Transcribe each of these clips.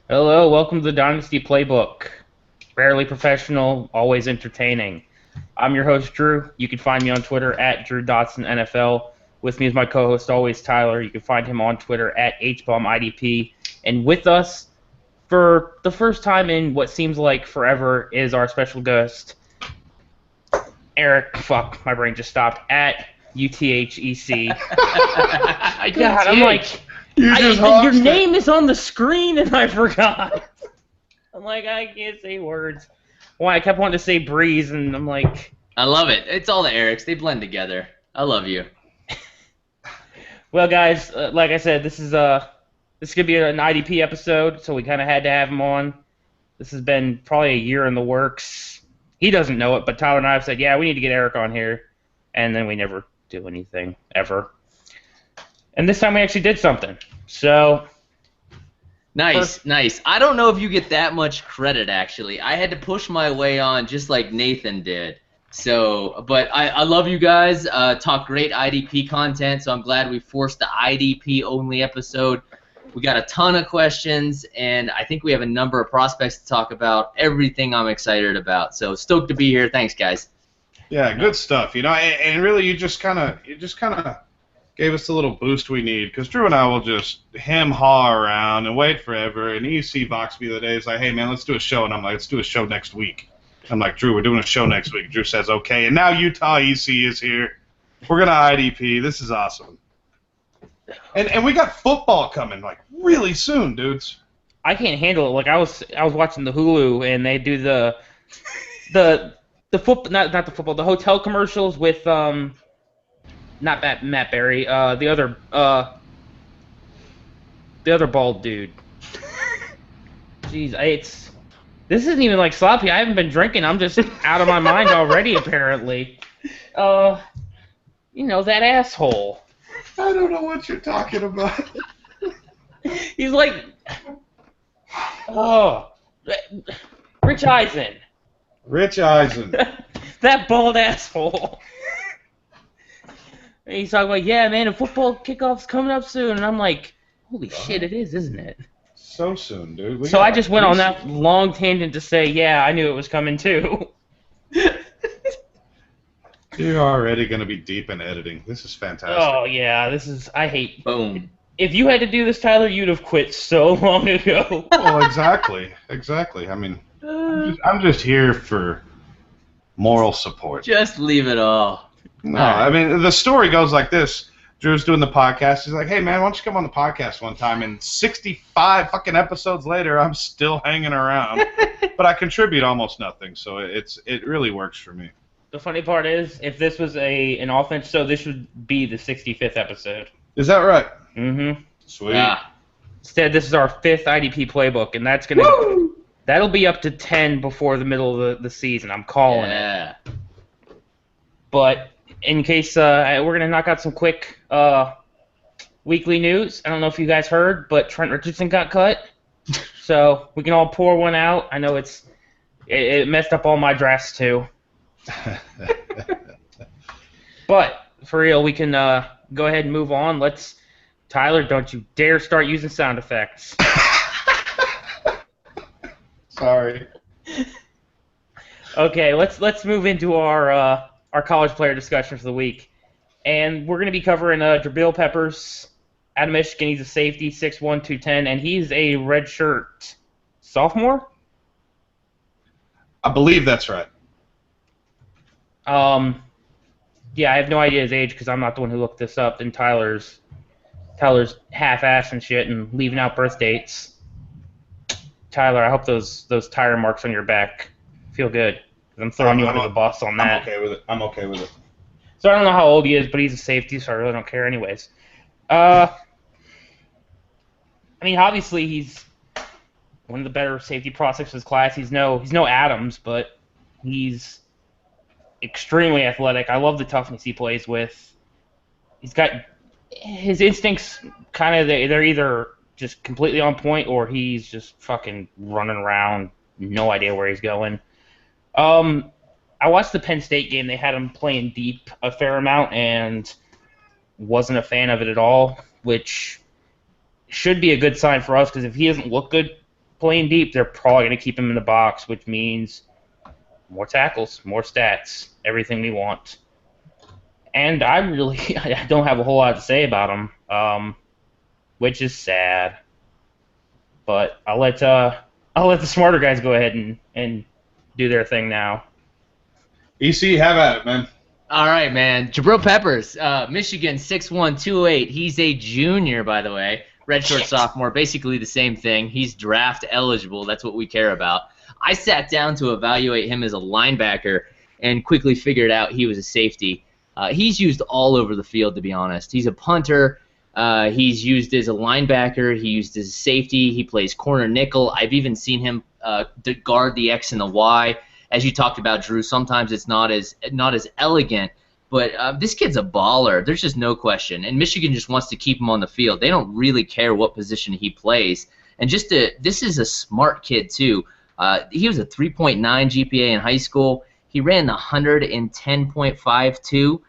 Hello, welcome to the Dynasty Playbook. Rarely professional, always entertaining. I'm your host, Drew. You can find me on Twitter at DrewDotsonNFL. With me is my co-host, always Tyler. You can find him on Twitter at HBOMIDP. And with us, for the first time in what seems like forever, is our special guest, Eric. Fuck, my brain just stopped. At UTHEC. God, I'm like, your name is on the screen and I forgot. I'm like, I can't say words. Why? I kept wanting to say Breeze, and I'm like... I love it. It's all the Erics. They blend together. I love you. Well, guys, like I said, this is going to be an IDP episode, so we kind of had to have him on. This has been probably a year in the works. He doesn't know it, but Tyler and I have said, yeah, we need to get Eric on here. And then we never do anything, ever. And this time we actually did something. So... Nice. I don't know if you get that much credit, actually. I had to push my way on just like Nathan did. So, but I love you guys. Talk great IDP content, so I'm glad we forced the IDP-only episode. We got a ton of questions, and I think we have a number of prospects to talk about. Everything I'm excited about. So stoked to be here. Thanks, guys. Yeah, good stuff. And really, you just kind of gave us the little boost we need, because Drew and I will just hem-haw around and wait forever, and you see Voxby the other day, it's like, hey, man, let's do a show, and I'm like, let's do a show next week. I'm like, Drew, we're doing a show next week. Drew says, okay, and now Utah EC is here. We're going to IDP. This is awesome. And we got football coming, like, really soon, dudes. I can't handle it. Like, I was watching the Hulu, and they do the football, not the football, the hotel commercials with, not Matt Berry, the other bald dude. Jeez, this isn't even like sloppy. I haven't been drinking. I'm just out of my mind already, apparently. That asshole. I don't know what you're talking about. He's like, Rich Eisen. Rich Eisen. That bald asshole. And he's talking about, yeah, man, the football kickoff's coming up soon. And I'm like, holy shit, it is, isn't it? So soon, dude. So I just went on that long tangent to say, yeah, I knew it was coming too. You're already going to be deep in editing. This is fantastic. Oh, yeah, I hate... Boom. If you had to do this, Tyler, you'd have quit so long ago. Well, exactly. I mean, I'm just here for moral support. Just leave it all. No, I mean, the story goes like this. Drew's doing the podcast. He's like, hey, man, why don't you come on the podcast one time? And 65 fucking episodes later, I'm still hanging around. But I contribute almost nothing, so it really works for me. The funny part is, if this was an offense show, this would be the 65th episode. Is that right? Mm-hmm. Sweet. Yeah. Instead, this is our 5th IDP playbook, and that'll be up to 10 before the middle of the season. I'm calling it. But in case we're going to knock out some quick weekly news. I don't know if you guys heard, but Trent Richardson got cut. So we can all pour one out. I know it messed up all my drafts too. But for real, we can go ahead and move on. Tyler, don't you dare start using sound effects. Sorry. Okay, let's move into our college player discussion for the week. And we're going to be covering Jabril Peppers out of Michigan. He's a safety, 6'1", 210, and he's a redshirt sophomore? I believe that's right. Yeah, I have no idea his age because I'm not the one who looked this up. And Tyler's half-ass and shit and leaving out birth dates. Tyler, I hope those tire marks on your back feel good. I'm throwing you under the bus on that. I'm okay with it. So I don't know how old he is, but he's a safety, so I really don't care anyways. I mean, obviously he's one of the better safety prospects of his class. He's no Adams, but he's extremely athletic. I love the toughness he plays with. He's got his instincts kind of, they're either just completely on point or he's just fucking running around, no idea where he's going. I watched the Penn State game. They had him playing deep a fair amount and wasn't a fan of it at all, which should be a good sign for us because if he doesn't look good playing deep, they're probably going to keep him in the box, which means more tackles, more stats, everything we want. And I don't have a whole lot to say about him, which is sad. But I'll let the smarter guys go ahead and do their thing now. EC, have at it, man. All right, man. Jabril Peppers, Michigan, 6'1", 208. He's a junior, by the way. Redshirt sophomore, basically the same thing. He's draft eligible. That's what we care about. I sat down to evaluate him as a linebacker and quickly figured out he was a safety. He's used all over the field, to be honest. He's a punter. He's used as a linebacker. He used as a safety. He plays corner nickel. I've even seen him guard the X and the Y. As you talked about, Drew, sometimes it's not as elegant, but this kid's a baller. There's just no question. And Michigan just wants to keep him on the field. They don't really care what position he plays. And this is a smart kid, too. He was a 3.9 GPA in high school. He ran the 110.52,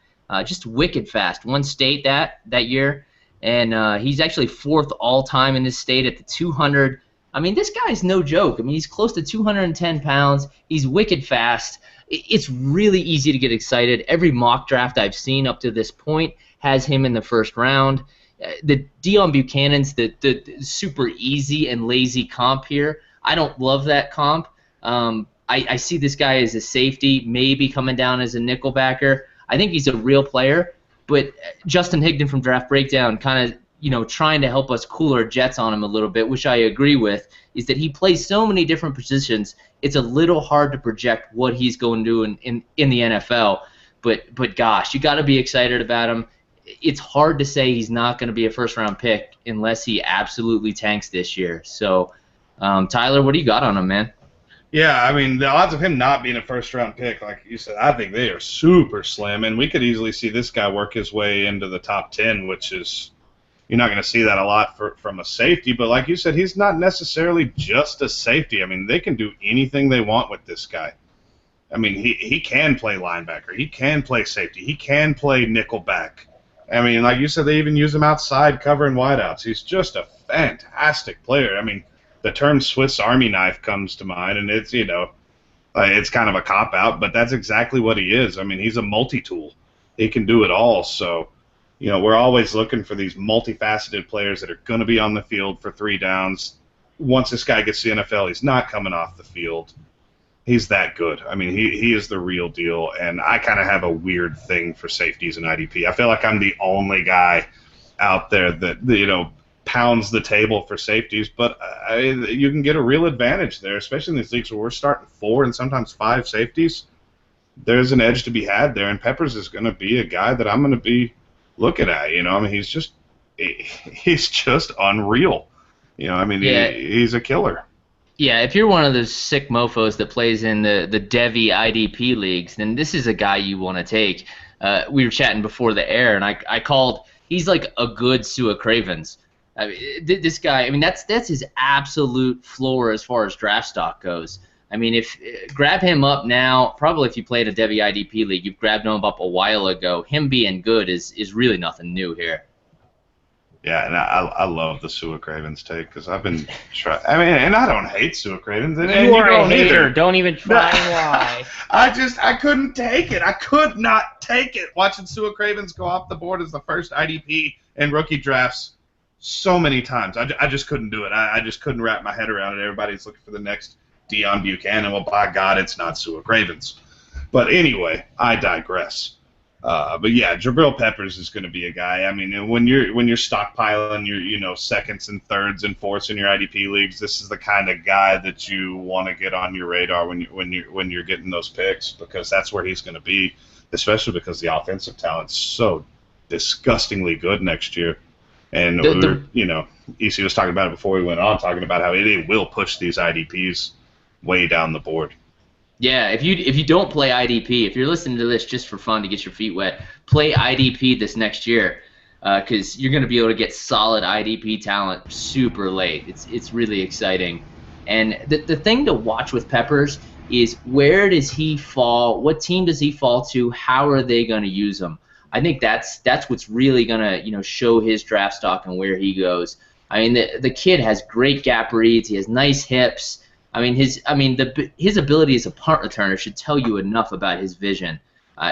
just wicked fast. Won state that year. And he's actually fourth all-time in this state at the 200. I mean, this guy's no joke. I mean, he's close to 210 pounds. He's wicked fast. It's really easy to get excited. Every mock draft I've seen up to this point has him in the first round. The Deion Buchanan's the super easy and lazy comp here. I don't love that comp. I see this guy as a safety, maybe coming down as a nickelbacker. I think he's a real player. But Justin Higdon from Draft Breakdown kind of, trying to help us cool our jets on him a little bit, which I agree with, is that he plays so many different positions, it's a little hard to project what he's going to do in the NFL. But gosh, you got to be excited about him. It's hard to say he's not going to be a first-round pick unless he absolutely tanks this year. So, Tyler, what do you got on him, man? Yeah, I mean, the odds of him not being a first-round pick, like you said, I think they are super slim, and we could easily see this guy work his way into the top 10, which is, you're not going to see that a lot from a safety, but like you said, he's not necessarily just a safety. I mean, they can do anything they want with this guy. I mean, he can play linebacker. He can play safety. He can play nickelback. I mean, like you said, they even use him outside covering wideouts. He's just a fantastic player. I mean, the term Swiss Army knife comes to mind, and it's, it's kind of a cop-out, but that's exactly what he is. I mean, he's a multi-tool. He can do it all. So, we're always looking for these multifaceted players that are going to be on the field for 3 downs. Once this guy gets to the NFL, he's not coming off the field. He's that good. I mean, he is the real deal, and I kind of have a weird thing for safeties in IDP. I feel like I'm the only guy out there that, pounds the table for safeties, but you can get a real advantage there, especially in these leagues where we're starting 4 and sometimes 5 safeties. There's an edge to be had there, and Peppers is going to be a guy that I'm going to be looking at. I mean, he's just unreal. He's a killer. Yeah, if you're one of those sick mofos that plays in the Devi IDP leagues, then this is a guy you want to take. We were chatting before the air, and I called. He's like a good Sua Cravens. I mean, this guy. I mean, that's his absolute floor as far as draft stock goes. I mean, grab him up now. Probably if you played a Devi IDP league, you've grabbed him up a while ago. Him being good is really nothing new here. Yeah, and I love the Sua Cravens take because I've been trying. I mean, and I don't hate Sua Cravens. And you are a hater. Either. Don't even try and lie. I couldn't take it. I could not take it. Watching Sua Cravens go off the board as the first IDP in rookie drafts so many times. I just couldn't do it. I just couldn't wrap my head around it. Everybody's looking for the next Deion Buchanan. Well, by God, it's not Sua Cravens. But anyway, I digress. But yeah, Jabril Peppers is going to be a guy. I mean, when you're stockpiling your seconds and thirds and fourths in your IDP leagues, this is the kind of guy that you want to get on your radar when you're getting those picks, because that's where he's going to be, especially because the offensive talent's so disgustingly good next year. And EC was talking about it before we went on, talking about how it will push these IDPs way down the board. Yeah, if you don't play IDP, if you're listening to this just for fun to get your feet wet, play IDP this next year, because you're going to be able to get solid IDP talent super late. It's really exciting. And the thing to watch with Peppers is, where does he fall? What team does he fall to? How are they going to use him? I think that's what's really going to show his draft stock and where he goes. I mean, the kid has great gap reads. He has nice hips. I mean, his ability as a punt returner should tell you enough about his vision.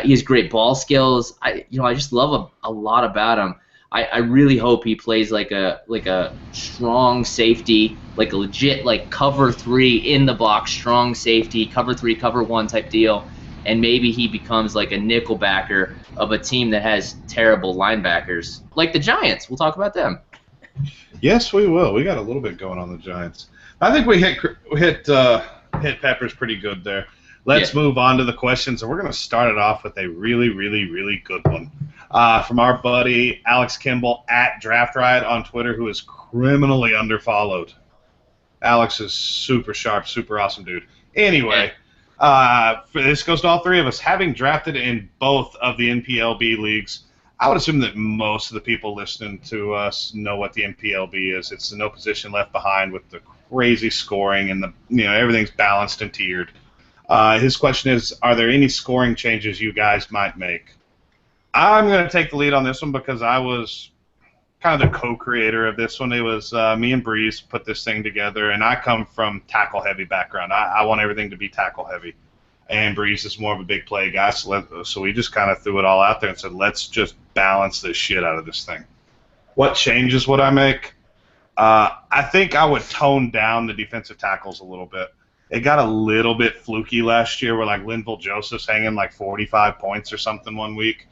He has great ball skills. I just love a lot about him. I really hope he plays like a strong safety, like a legit like cover 3 in the box, strong safety, cover 3, cover 1 type deal, and maybe he becomes like a nickel backer of a team that has terrible linebackers, like the Giants. We'll talk about them. Yes, we will. We got a little bit going on the Giants. I think we hit Peppers pretty good there. Let's move on to the questions, and we're going to start it off with a really, really, really good one. From our buddy Alex Kimball at Draft Riot on Twitter, who is criminally underfollowed. Alex is super sharp, super awesome dude. Anyway, this goes to all three of us. Having drafted in both of the NPLB leagues, I would assume that most of the people listening to us know what the NPLB is. It's the no position left behind with the crazy scoring and everything's balanced and tiered. His question is, are there any scoring changes you guys might make? I'm going to take the lead on this one because I was kind of the co-creator of this one. It was me and Breeze put this thing together, and I come from tackle-heavy background. I want everything to be tackle-heavy, and Breeze is more of a big play guy, so we just kind of threw it all out there and said, let's just balance the shit out of this thing. What changes would I make? I think I would tone down the defensive tackles a little bit. It got a little bit fluky last year where like Linval Joseph's hanging like 45 points or something one week.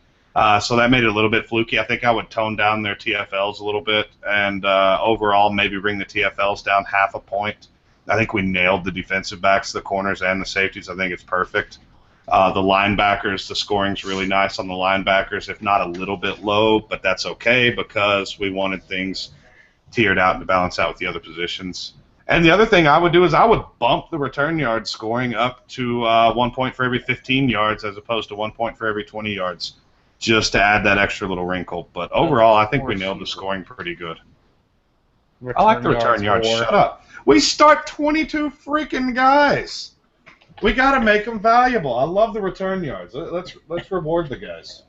So that made it a little bit fluky. I think I would tone down their TFLs a little bit and overall maybe bring the TFLs down half a point. I think we nailed the defensive backs, the corners, and the safeties. I think it's perfect. The linebackers, the scoring's really nice on the linebackers, if not a little bit low, but that's okay because we wanted things tiered out to balance out with the other positions. And the other thing I would do is I would bump the return yard scoring up to 1 point for every 15 yards as opposed to 1 point for every 20 yards, just to add that extra little wrinkle. But overall, I think we nailed the scoring pretty good. I like the return yards. Shut up. We start 22 freaking guys. We got to make them valuable. I love the return yards. Let's reward the guys.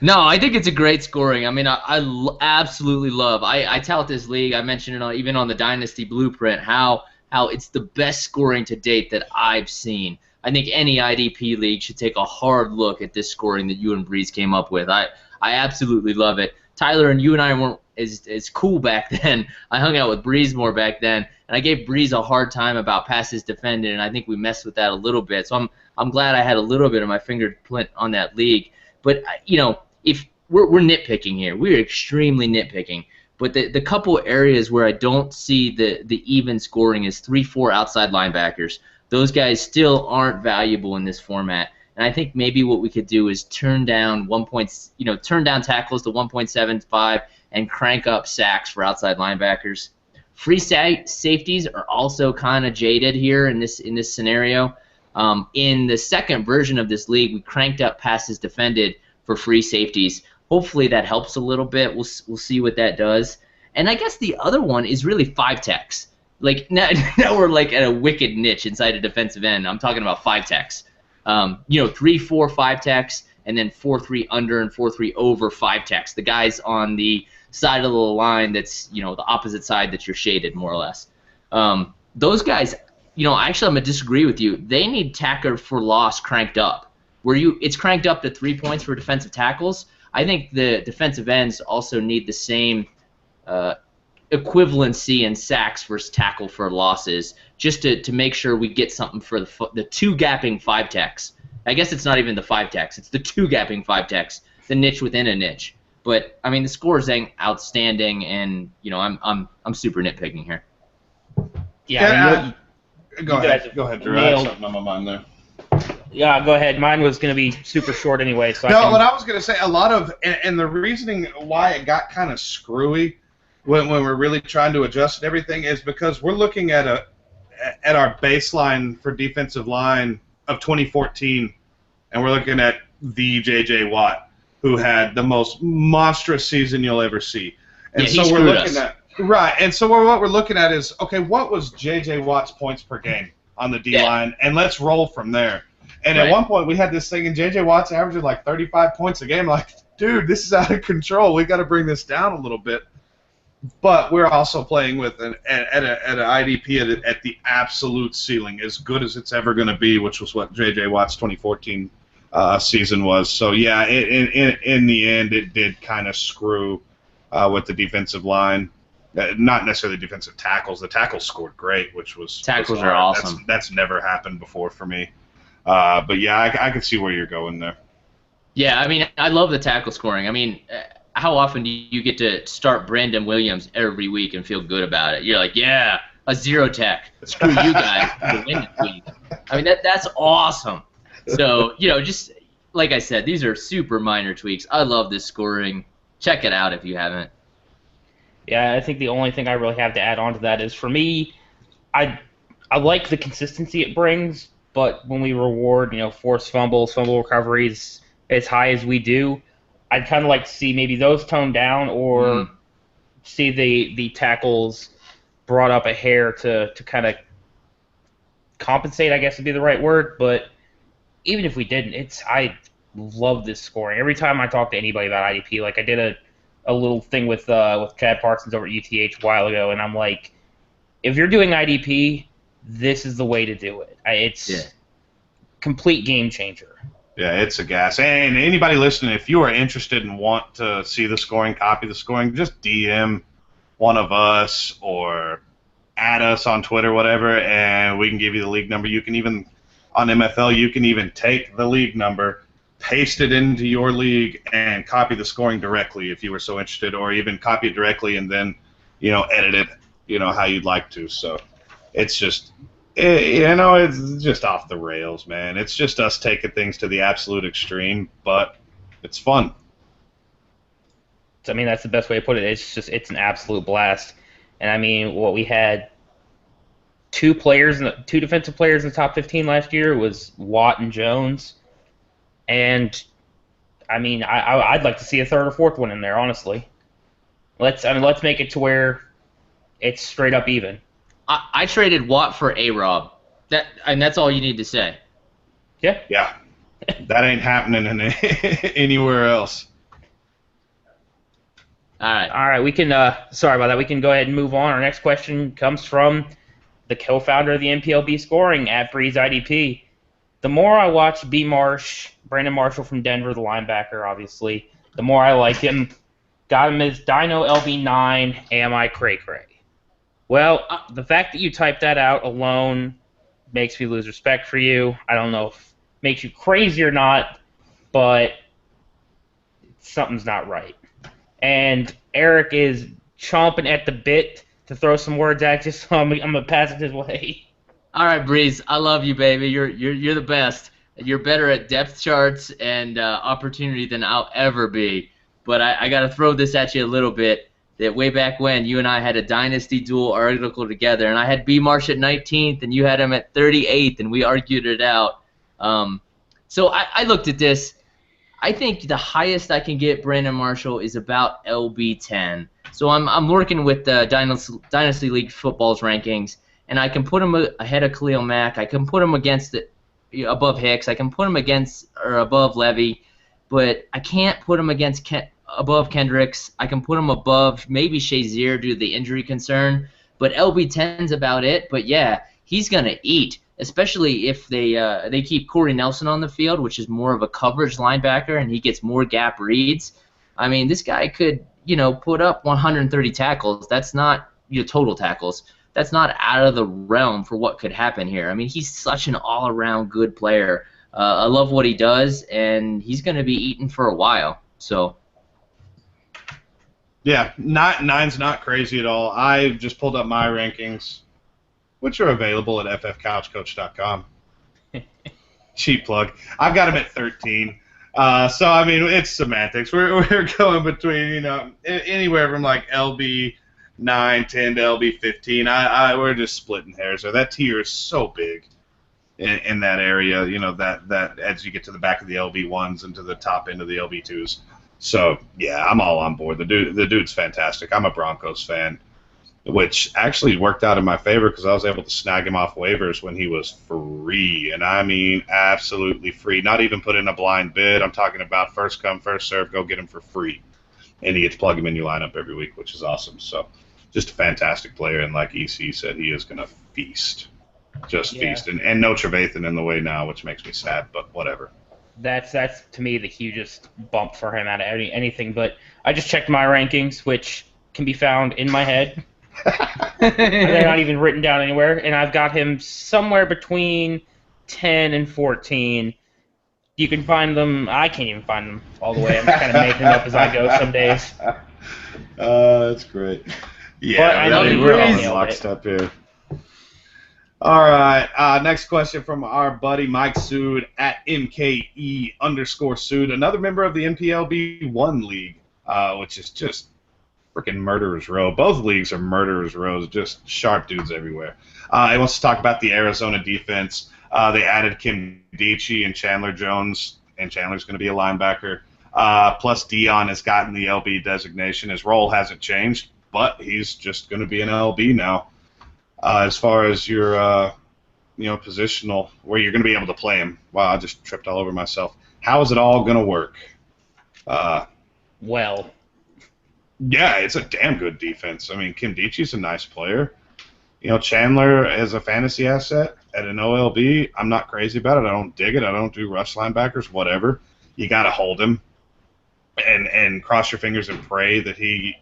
No, I think it's a great scoring. I mean, I absolutely love. I tout this league. I mentioned it even on the Dynasty Blueprint how it's the best scoring to date that I've seen. I think any IDP league should take a hard look at this scoring that you and Breeze came up with. I absolutely love it. Tyler and you and I weren't as cool back then. I hung out with Breeze more back then, and I gave Breeze a hard time about passes defended, and I think we messed with that a little bit. So I'm glad I had a little bit of my fingerprint on that league. But if we're nitpicking here, we're extremely nitpicking. But the couple areas where I don't see the even scoring is 3-4 outside linebackers. Those guys still aren't valuable in this format. And I think maybe what we could do is turn down turn down tackles to 1.75 and crank up sacks for outside linebackers. Free safeties are also kind of jaded here in this scenario. In the second version of this league, we cranked up passes defended for free safeties. Hopefully that helps a little bit. We'll see what that does. And I guess the other one is really 5 techs. Like now we're like at a wicked niche inside a defensive end. I'm talking about 5 techs. 3-4 5 techs, and then 4-3 under and 4-3 over 5 techs. The guys on the side of the line that's the opposite side that you're shaded more or less. Those guys, actually I'm gonna disagree with you. They need tackle for loss cranked up. It's cranked up to 3 points for defensive tackles. I think the defensive ends also need the same equivalency in sacks versus tackle for losses, just to make sure we get something for the 2 gapping 5 techs. I guess it's not even the 5 techs; it's the 2 gapping 5 techs, the niche within a niche. But I mean, the scores ain't outstanding, and I'm super nitpicking here. Yeah. Go ahead, Drew. I had something on my mind there. Yeah, go ahead. Mine was going to be super short anyway. So what I was going to say, a lot of, and the reasoning why it got kind of screwy when we're really trying to adjust everything is because we're looking at our baseline for defensive line of 2014, and we're looking at the J.J. Watt, who had the most monstrous season you'll ever see. And yeah, so we're looking at right, and so what we're looking at is, okay, what was J.J. Watt's points per game on the D-line, and let's roll from there. And at one point, we had this thing, and J.J. Watt's averaging like 35 points a game. Like, dude, this is out of control. We got to bring this down a little bit. but we're also playing with an IDP at the absolute ceiling, as good as it's ever going to be, which was what J.J. Watt's 2014 season was. So yeah, in the end, it did kind of screw with the defensive line. Not necessarily defensive tackles. The tackles scored great, which was tackles are awesome. That's never happened before for me. But yeah, I can see where you're going there. Yeah, I mean, I love the tackle scoring. I mean, how often do you get to start Brandon Williams every week and feel good about it? You're like, yeah, a zero tech. Screw you guys. You're winning this week. I mean, that's awesome. So, just like I said, these are super minor tweaks. I love this scoring. Check it out if you haven't. Yeah, I think the only thing I really have to add on to that is, for me, I like the consistency it brings, but when we reward, forced fumbles, fumble recoveries as high as we do, I'd kind of like to see maybe those toned down, or see the tackles brought up a hair to kind of compensate, I guess would be the right word. But even if we didn't, I love this scoring. Every time I talk to anybody about IDP, like I did a little thing with Chad Parsons over at UTH a while ago, and I'm like, if you're doing IDP, this is the way to do it. It's complete game changer. Yeah, it's a gas. And anybody listening, if you are interested and want to see the scoring, copy the scoring, just DM one of us or add us on Twitter, whatever, and we can give you the league number. You can even, on MFL, you can even take the league number, paste it into your league, and copy the scoring directly if you were so interested, or even copy it directly and then, edit it, how you'd like to. So it's just, it's just off the rails, man. It's just us taking things to the absolute extreme, but it's fun. I mean, that's the best way to put it. It's an absolute blast. And I mean, what we had two defensive players in the top 15 last year was Watt and Jones. And I mean, I'd like to see a third or fourth one in there, honestly. Let's make it to where it's straight up even. I traded Watt for A-Rob. That's all you need to say. Yeah. Yeah. That ain't happening anywhere else. All right. We can. Sorry about that. We can go ahead and move on. Our next question comes from the co-founder of the MPLB Scoring at Breeze IDP. The more I watch Brandon Marshall from Denver, the linebacker, obviously, the more I like him. Got him as Dino LB9. Am I cray-cray? Well, the fact that you typed that out alone makes me lose respect for you. I don't know if it makes you crazy or not, but something's not right. And Eric is chomping at the bit to throw some words at you, so I'm going to pass it his way. All right, Breeze, I love you, baby. You're the best. You're better at depth charts and opportunity than I'll ever be. But I got to throw this at you a little bit. That way back when, you and I had a Dynasty Duel article together, and I had B. Marsh at 19th, and you had him at 38th, and we argued it out. So I looked at this. I think the highest I can get Brandon Marshall is about LB10. So I'm working with the Dynasty League Football's rankings, and I can put him ahead of Khalil Mack. I can put him above Hicks. I can put him above Levy, but I can't put him above Kendricks. I can put him above maybe Shazier due to the injury concern, but LB10's about it. But yeah, he's gonna eat, especially if they keep Corey Nelson on the field, which is more of a coverage linebacker, and he gets more gap reads. I mean, this guy could put up 130 tackles. That's not total tackles. That's not out of the realm for what could happen here. I mean, he's such an all-around good player. I love what he does, and he's going to be eating for a while. So. Yeah, nine's not crazy at all. I just pulled up my rankings, which are available at ffcouchcoach.com. Cheap plug. I've got him at 13. So, I mean, it's semantics. We're going between, anywhere from like LB 9, 10 to LB 15. We're just splitting hairs. So that tier is so big in that area, that as you get to the back of the LB 1s and to the top end of the LB 2s. So, yeah, I'm all on board. The dude's fantastic. I'm a Broncos fan, which actually worked out in my favor because I was able to snag him off waivers when he was free. And I mean absolutely free. Not even put in a blind bid. I'm talking about first come, first serve, go get him for free. and you get to plug him in your lineup every week, which is awesome. So just a fantastic player, and like EC said, he is going to feast. Just feast. And no Trevathan in the way now, which makes me sad, but whatever. That's to me the hugest bump for him out of anything. But I just checked my rankings, which can be found in my head. They're not even written down anywhere, and I've got him somewhere between 10 and 14. You can find them. I can't even find them all the way. I'm just kind of making them up as I go some days. That's great. Yeah, I know we're all locked up here. All right. Next question from our buddy Mike Sood at MKE_Sood, another member of the NPLB1 League, which is just freaking murderer's row. Both leagues are murderer's rows, just sharp dudes everywhere. He wants to talk about the Arizona defense. They added Kim Dichie and Chandler Jones, and Chandler's going to be a linebacker. Plus, Dion has gotten the LB designation. His role hasn't changed, but he's just going to be an LB now. As far as your, positional, where you're going to be able to play him. Wow, I just tripped all over myself. How is it all going to work? Well. Yeah, it's a damn good defense. I mean, Kim Dichie's a nice player. Chandler as a fantasy asset at an OLB, I'm not crazy about it. I don't dig it. I don't do rush linebackers, whatever. You got to hold him and cross your fingers and pray that he,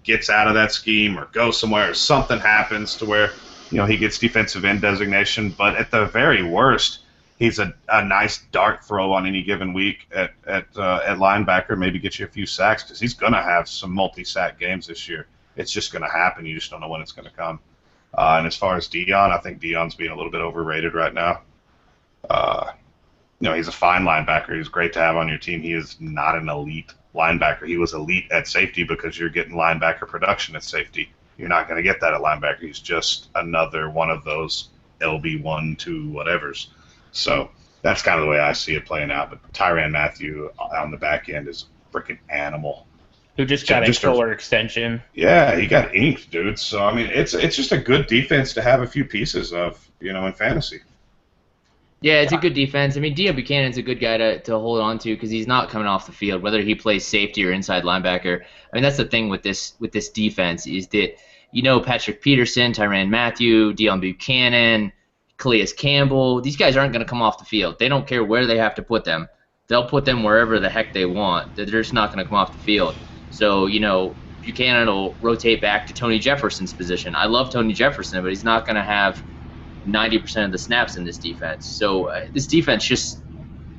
gets out of that scheme or goes somewhere or something happens to where, he gets defensive end designation. But at the very worst, he's a nice dart throw on any given week at linebacker, maybe get you a few sacks because he's going to have some multi-sack games this year. It's just going to happen. You just don't know when it's going to come. And as far as Dion, I think Dion's being a little bit overrated right now. He's a fine linebacker. He's great to have on your team. He is not an elite linebacker. He was elite at safety because you're getting linebacker production at safety. You're not going to get that at linebacker. He's just another one of those LB1, 2, whatevers. So that's kind of the way I see it playing out. But Tyrann Mathieu on the back end is a freaking animal. Who just got a killer extension. Yeah, he got inked, dude. So, I mean, it's just a good defense to have a few pieces of, in fantasy. Yeah, it's a good defense. I mean, Deion Buchanan's a good guy to hold on to because he's not coming off the field, whether he plays safety or inside linebacker. I mean, that's the thing with this defense is that, Patrick Peterson, Tyrann Mathieu, Deion Buchanan, Calais Campbell, these guys aren't going to come off the field. They don't care where they have to put them. They'll put them wherever the heck they want. They're just not going to come off the field. So, Buchanan will rotate back to Tony Jefferson's position. I love Tony Jefferson, but he's not going to have 90% of the snaps in this defense. So this defense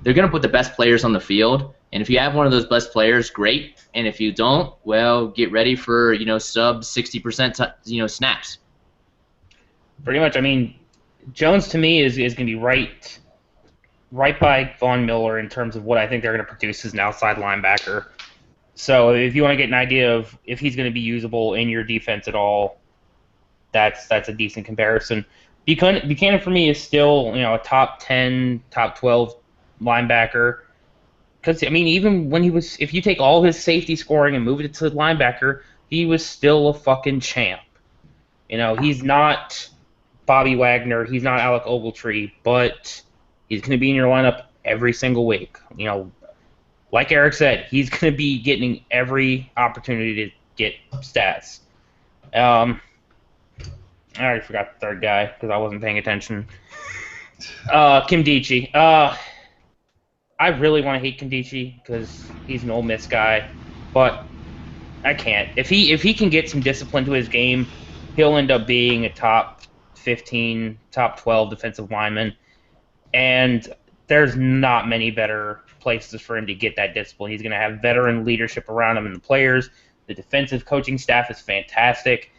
they're going to put the best players on the field. And if you have one of those best players, great. And if you don't, well, get ready for, sub 60%, snaps. Pretty much. I mean, Jones to me is going to be right by Von Miller in terms of what I think they're going to produce as an outside linebacker. So if you want to get an idea of if he's going to be usable in your defense at all, that's a decent comparison. Buchanan for me is still a top 10, top 12 linebacker. Because, I mean, even when if you take all his safety scoring and move it to linebacker, he was still a fucking champ. He's not Bobby Wagner, he's not Alec Ogletree, but he's going to be in your lineup every single week. Like Eric said, he's going to be getting every opportunity to get stats. I already forgot the third guy because I wasn't paying attention. Kim Dichie. I really want to hate Kim Dichie because he's an Ole Miss guy, but I can't. If he can get some discipline to his game, he'll end up being a top 15, top 12 defensive lineman, and there's not many better places for him to get that discipline. He's going to have veteran leadership around him and the players. The defensive coaching staff is fantastic,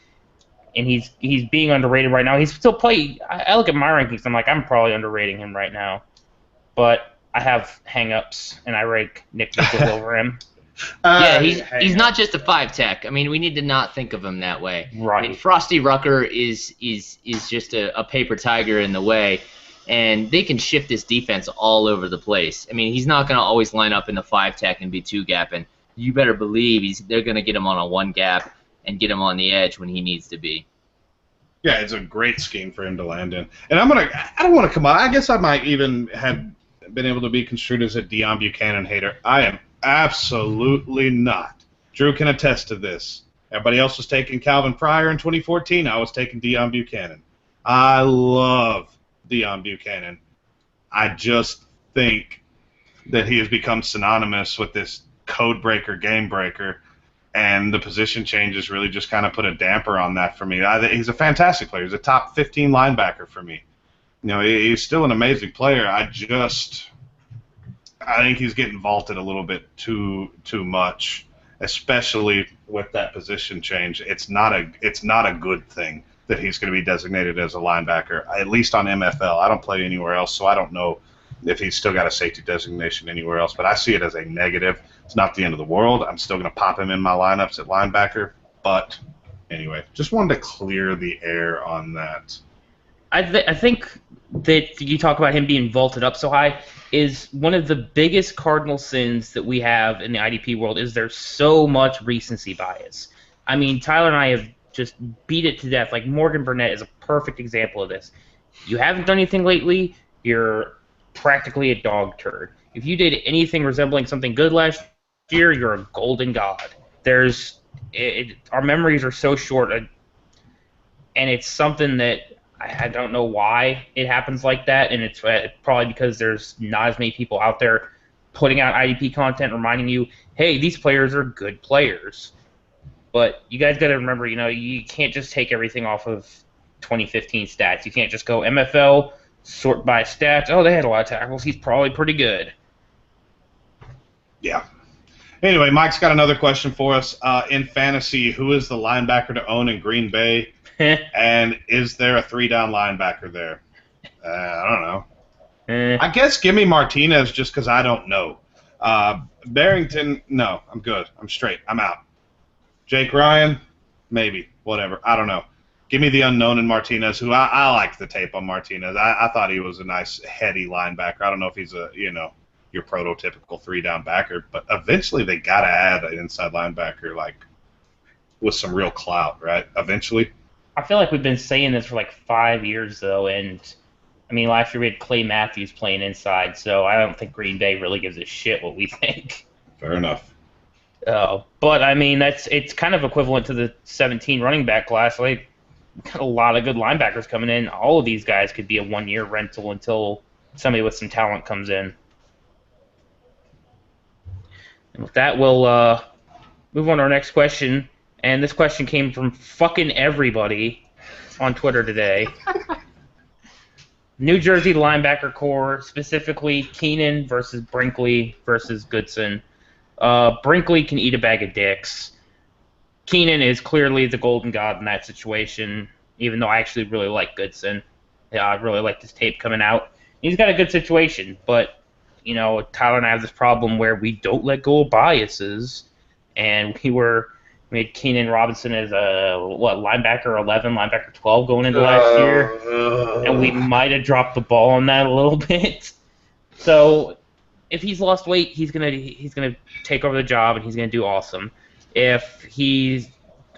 and he's being underrated right now. He's still I look at my rankings, I'm probably underrating him right now, but I have hang-ups, and I rank Nick Nichols over him. Yeah, he's not just a 5-tech. I mean, we need to not think of him that way. Right. I mean, Frosty Rucker is just a paper tiger in the way, and they can shift this defense all over the place. I mean, he's not going to always line up in the 5-tech and be 2-gapping. You better believe they're going to get him on a 1-gap and get him on the edge when he needs to be. Yeah, it's a great scheme for him to land in. And I don't want to come on. I guess I might even have been able to be construed as a Deion Buchanan hater. I am absolutely not. Drew can attest to this. Everybody else was taking Calvin Pryor in 2014. I was taking Deion Buchanan. I love Deion Buchanan. I just think that he has become synonymous with this code breaker, game breaker, and the position changes really just kind of put a damper on that for me. He's a fantastic player. He's a top 15 linebacker for me. You know, he's still an amazing player. I think he's getting vaulted a little bit too much, especially with that position change. It's not a good thing that he's going to be designated as a linebacker, at least on MFL. I don't play anywhere else, so I don't know if he's still got a safety designation anywhere else, but I see it as a negative. It's not the end of the world. I'm still going to pop him in my lineups at linebacker, but anyway, just wanted to clear the air on that. I think that you talk about him being vaulted up so high is one of the biggest cardinal sins that we have in the IDP world is there's so much recency bias. I mean, Tyler and I have just beat it to death. Like, Morgan Burnett is a perfect example of this. You haven't done anything lately, you're practically a dog turd. If you did anything resembling something good last year, you're a golden god. Our memories are so short, and it's something that I don't know why it happens like that, and it's probably because there's not as many people out there putting out IDP content reminding you, hey, these players are good players. But you guys got to remember, you can't just take everything off of 2015 stats. You can't just go MFL, sort by stats. Oh, they had a lot of tackles. He's probably pretty good. Yeah. Anyway, Mike's got another question for us. In fantasy, who is the linebacker to own in Green Bay? And is there a 3-down linebacker there? I don't know. I guess give me Martinez just because I don't know. Barrington, no, I'm good. I'm straight. I'm out. Jake Ryan, maybe. Whatever. I don't know. Give me the unknown in Martinez, who I liked the tape on Martinez. I thought he was a nice, heady linebacker. I don't know if he's your prototypical 3-down backer, but eventually they got to add an inside linebacker, like, with some real clout, right? Eventually. I feel like we've been saying this for like 5 years, though, and I mean, last year we had Clay Matthews playing inside, so I don't think Green Bay really gives a shit what we think. Fair enough. But I mean, it's kind of equivalent to the 17 running back class. Like, got a lot of good linebackers coming in. All of these guys could be a 1-year rental until somebody with some talent comes in. And with that, we'll move on to our next question. And this question came from fucking everybody on Twitter today. New Jersey linebacker core, specifically Keenan versus Brinkley versus Goodson. Brinkley can eat a bag of dicks. Keenan is clearly the golden god in that situation, even though I actually really like Goodson. Yeah, I really like this tape coming out. He's got a good situation, but, Tyler and I have this problem where we don't let go of biases, and we had Keenan Robinson as a, linebacker 11, linebacker 12 going into last year, and we might have dropped the ball on that a little bit. So if he's lost weight, he's gonna take over the job, and he's gonna do awesome. If he's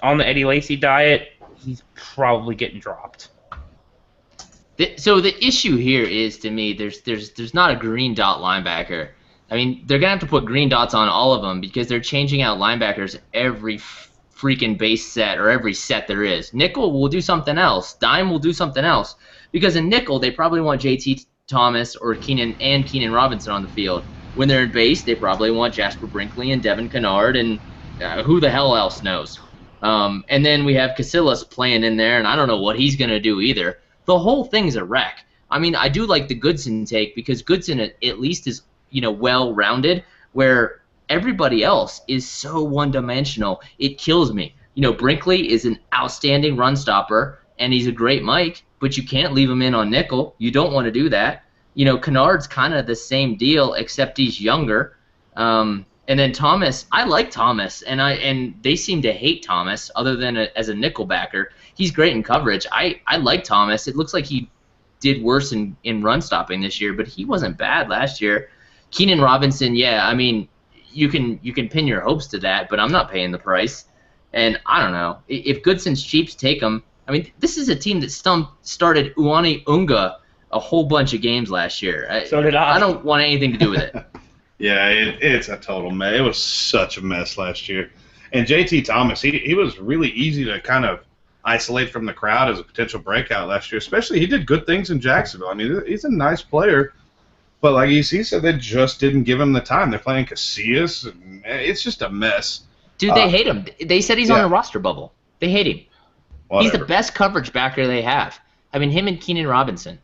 on the Eddie Lacy diet, he's probably getting dropped. So the issue here is, to me, there's not a green dot linebacker. I mean, they're going to have to put green dots on all of them because they're changing out linebackers every freaking base set or every set there is. Nickel will do something else. Dime will do something else. Because in nickel, they probably want JT Thomas or Keenan Robinson on the field. When they're in base, they probably want Jasper Brinkley and Devin Kennard and who the hell else knows. And then we have Casillas playing in there, and I don't know what he's going to do either. The whole thing's a wreck. I mean, I do like the Goodson take because Goodson at least is, well-rounded, where everybody else is so one-dimensional. It kills me. Brinkley is an outstanding run stopper, and he's a great Mike, but you can't leave him in on nickel. You don't want to do that. Kennard's kind of the same deal, except he's younger. And then Thomas, I like Thomas, and they seem to hate Thomas other than as a nickel backer. He's great in coverage. I like Thomas. It looks like he did worse in run stopping this year, but he wasn't bad last year. Keenan Robinson, yeah, I mean, you can pin your hopes to that, but I'm not paying the price. And I don't know. If Goodson's cheap, take him. I mean, this is a team that started Uani Unga a whole bunch of games last year. So did I. I don't want anything to do with it. Yeah, it's a total mess. It was such a mess last year. And J.T. Thomas, he was really easy to kind of isolate from the crowd as a potential breakout last year. Especially, he did good things in Jacksonville. I mean, he's a nice player. But like EC said, they just didn't give him the time. They're playing Casillas, and it's just a mess. Dude, they hate him. They said he's on the roster bubble. They hate him. Whatever. He's the best coverage backer they have. I mean, him and Keenan Robinson.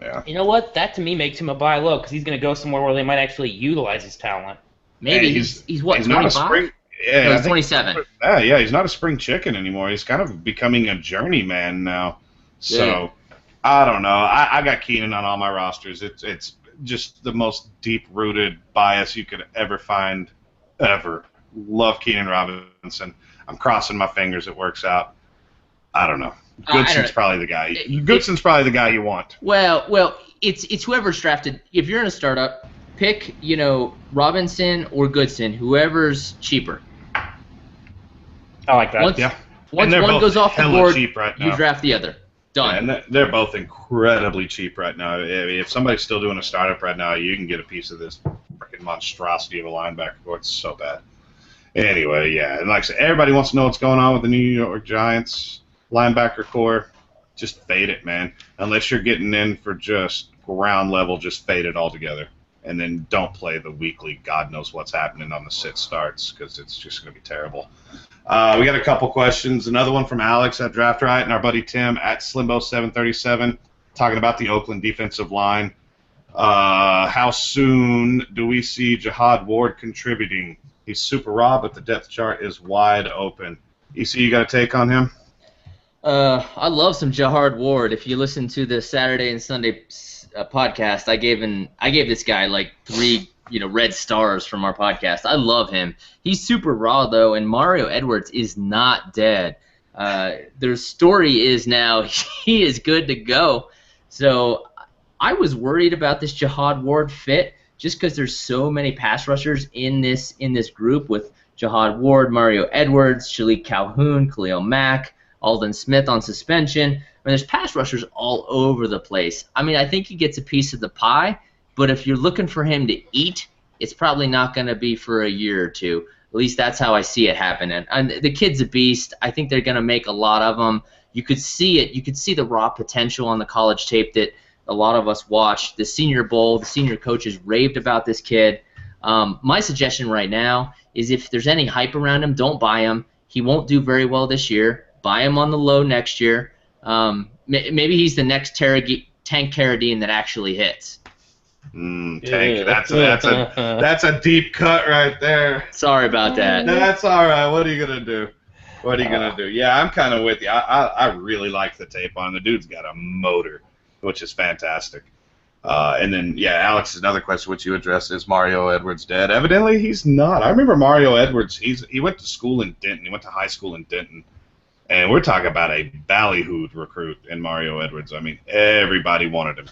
Yeah. You know what? That to me makes him a buy low because he's going to go somewhere where they might actually utilize his talent. Maybe he's what, 25? Yeah, no, he's 27. Yeah, he's not a spring chicken anymore. He's kind of becoming a journeyman now. So, yeah. I don't know. I got Keenan on all my rosters. It's just the most deep-rooted bias you could ever find, ever. Love Keenan Robinson. I'm crossing my fingers it works out. I don't know. Goodson's probably the guy. Goodson's probably the guy you want. Well, it's whoever's drafted. If you're in a startup, pick Robinson or Goodson, whoever's cheaper. I like that. Once one goes off the board, cheap right now. You draft the other. Done. Yeah, and they're both incredibly cheap right now. If somebody's still doing a startup right now, you can get a piece of this freaking monstrosity of a linebacker. Oh, it's so bad. Anyway, yeah, and like I said, everybody wants to know what's going on with the New York Giants linebacker core. Just fade it, man. Unless you're getting in for just ground level, just fade it altogether. And then don't play the weekly God knows what's happening on the sit starts because it's just going to be terrible. We got a couple questions. Another one from Alex at Draft Right and our buddy Tim at Slimbo737 talking about the Oakland defensive line. How soon do we see Jihad Ward contributing? He's super raw, but the depth chart is wide open. EC, you got a take on him? I love some Jihad Ward. If you listen to the Saturday and Sunday podcast, I gave this guy like 3 red stars from our podcast. I love him. He's super raw though, and Mario Edwards is not dead. Their story is now he is good to go. So I was worried about this Jihad Ward fit just because there's so many pass rushers in this group with Jihad Ward, Mario Edwards, Shalik Calhoun, Khalil Mack, Alden Smith on suspension. I mean, there's pass rushers all over the place. I mean, I think he gets a piece of the pie, but if you're looking for him to eat, it's probably not going to be for a year or two. At least that's how I see it happening. And the kid's a beast. I think they're going to make a lot of them. You could see it. You could see the raw potential on the college tape that a lot of us watched. The Senior Bowl, the senior coaches raved about this kid. My suggestion right now is if there's any hype around him, don't buy him. He won't do very well this year. Buy him on the low next year. Maybe he's the next Tank Carradine that actually hits. Tank. That's a deep cut right there. Sorry about that. That's all right. What are you gonna do? Yeah, I'm kind of with you. I really like the tape on the dude's got a motor, which is fantastic. And then Alex, another question which you addressed is Mario Edwards dead? Evidently he's not. I remember Mario Edwards. He went to school in Denton. He went to high school in Denton. And we're talking about a ballyhooed recruit in Mario Edwards. I mean, everybody wanted him.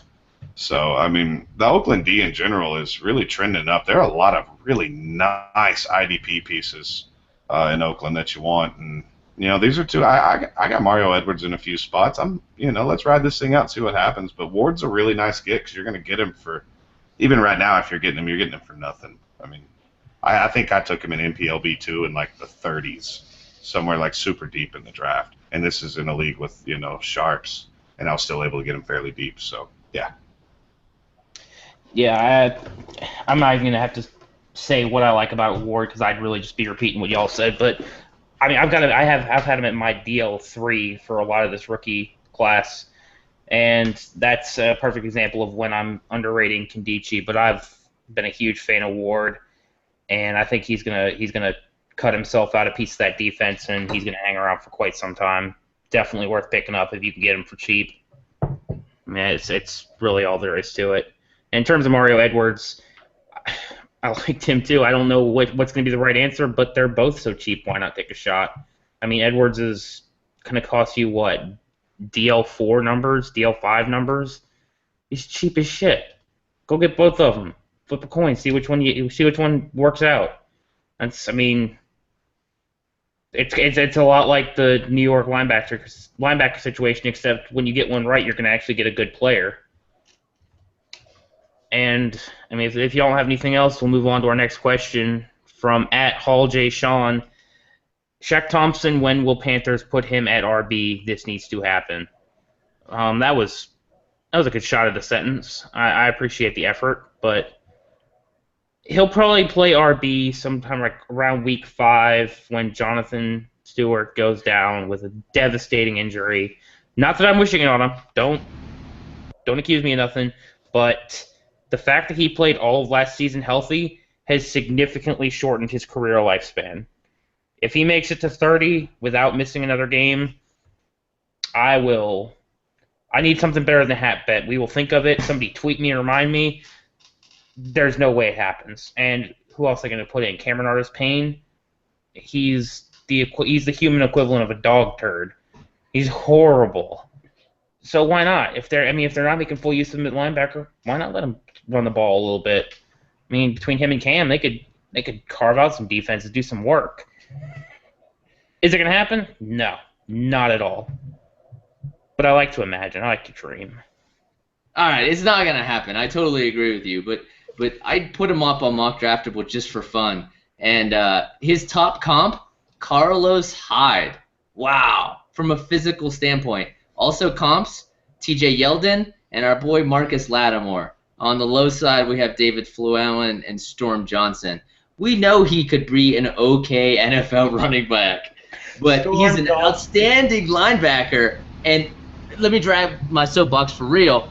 So, I mean, the Oakland D in general is really trending up. There are a lot of really nice IDP pieces in Oakland that you want. And, these are two. I got Mario Edwards in a few spots. Let's ride this thing out and see what happens. But Ward's a really nice get because you're going to get him for, even right now, if you're getting him, you're getting him for nothing. I mean, I think I took him in NPLB too in like the 30s. Somewhere like super deep in the draft, and this is in a league with sharps, and I was still able to get him fairly deep. So I'm not even gonna have to say what I like about Ward because I'd really just be repeating what y'all said. But I mean, I've had him at my DL3 for a lot of this rookie class, and that's a perfect example of when I'm underrating Kandichi. But I've been a huge fan of Ward, and I think he's gonna cut himself out a piece of that defense, and he's going to hang around for quite some time. Definitely worth picking up if you can get him for cheap. I mean, it's really all there is to it. In terms of Mario Edwards, I liked him too. I don't know what's going to be the right answer, but they're both so cheap. Why not take a shot? I mean, Edwards is going to cost you what? DL4 numbers, DL5 numbers. He's cheap as shit. Go get both of them. Flip a coin. See which one works out. It's a lot like the New York linebacker situation, except when you get one right, you're going to actually get a good player. And I mean, if y'all don't have anything else, we'll move on to our next question from @HallJSean. Shaq Thompson, when will Panthers put him at RB? This needs to happen. That was a good shot at the sentence. I appreciate the effort, but he'll probably play RB sometime like around week 5 when Jonathan Stewart goes down with a devastating injury. Not that I'm wishing it on him. Don't accuse me of nothing. But the fact that he played all of last season healthy has significantly shortened his career lifespan. If he makes it to 30 without missing another game, I need something better than a hat bet. We will think of it. Somebody tweet me and remind me. There's no way it happens. And who else are they going to put in? Cameron Artis-Payne? He's the human equivalent of a dog turd. He's horrible. So why not? If they're not making full use of the linebacker, why not let him run the ball a little bit? I mean, between him and Cam, they could carve out some defenses, do some work. Is it going to happen? No, not at all. But I like to imagine. I like to dream. All right, it's not gonna happen. I totally agree with you, but I'd put him up on Mock Draftable just for fun. And his top comp, Carlos Hyde. Wow, from a physical standpoint. Also comps, T.J. Yeldon and our boy Marcus Lattimore. On the low side, we have David Fluellen and Storm Johnson. We know he could be an okay NFL running back, but he's an outstanding linebacker. And let me drag my soapbox for real.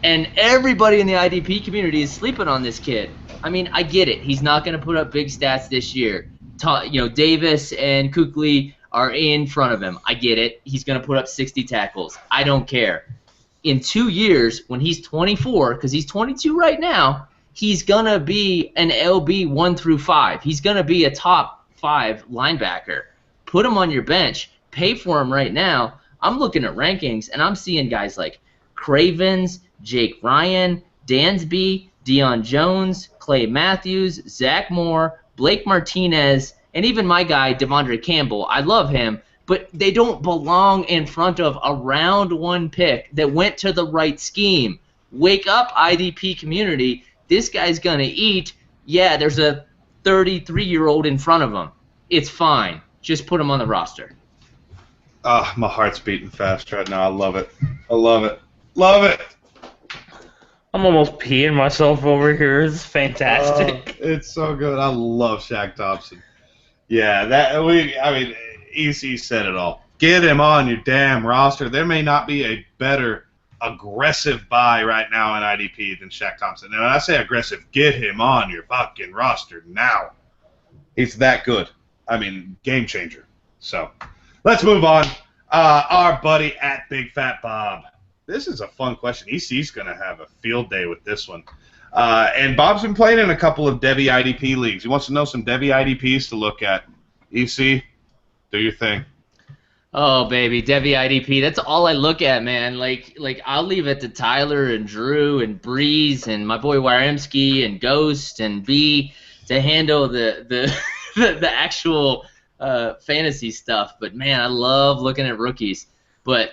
And everybody in the IDP community is sleeping on this kid. I mean, I get it. He's not going to put up big stats this year. Davis and Kuechly are in front of him. I get it. He's going to put up 60 tackles. I don't care. In 2 years, when he's 24, because he's 22 right now, he's going to be an LB 1 through 5. He's going to be a top 5 linebacker. Put him on your bench. Pay for him right now. I'm looking at rankings, and I'm seeing guys like Cravens, Jake Ryan, Dansby, Deion Jones, Clay Matthews, Zach Moore, Blake Martinez, and even my guy, Devondre Campbell. I love him, but they don't belong in front of a round 1 pick that went to the right scheme. Wake up, IDP community. This guy's going to eat. Yeah, there's a 33-year-old in front of him. It's fine. Just put him on the roster. My heart's beating fast right now. I love it. I love it. Love it. I'm almost peeing myself over here. It's fantastic. It's so good. I love Shaq Thompson. Yeah, EC said it all. Get him on your damn roster. There may not be a better aggressive buy right now in IDP than Shaq Thompson. And when I say aggressive, get him on your fucking roster now. He's that good. I mean, game changer. So, let's move on. Our buddy at Big Fat Bob. This is a fun question. EC's going to have a field day with this one. And Bob's been playing in a couple of Debbie IDP leagues. He wants to know some Debbie IDPs to look at. EC, do your thing. Oh, baby, Debbie IDP. That's all I look at, man. Like I'll leave it to Tyler and Drew and Breeze and my boy Waremski and Ghost and B to handle the actual fantasy stuff. But, man, I love looking at rookies.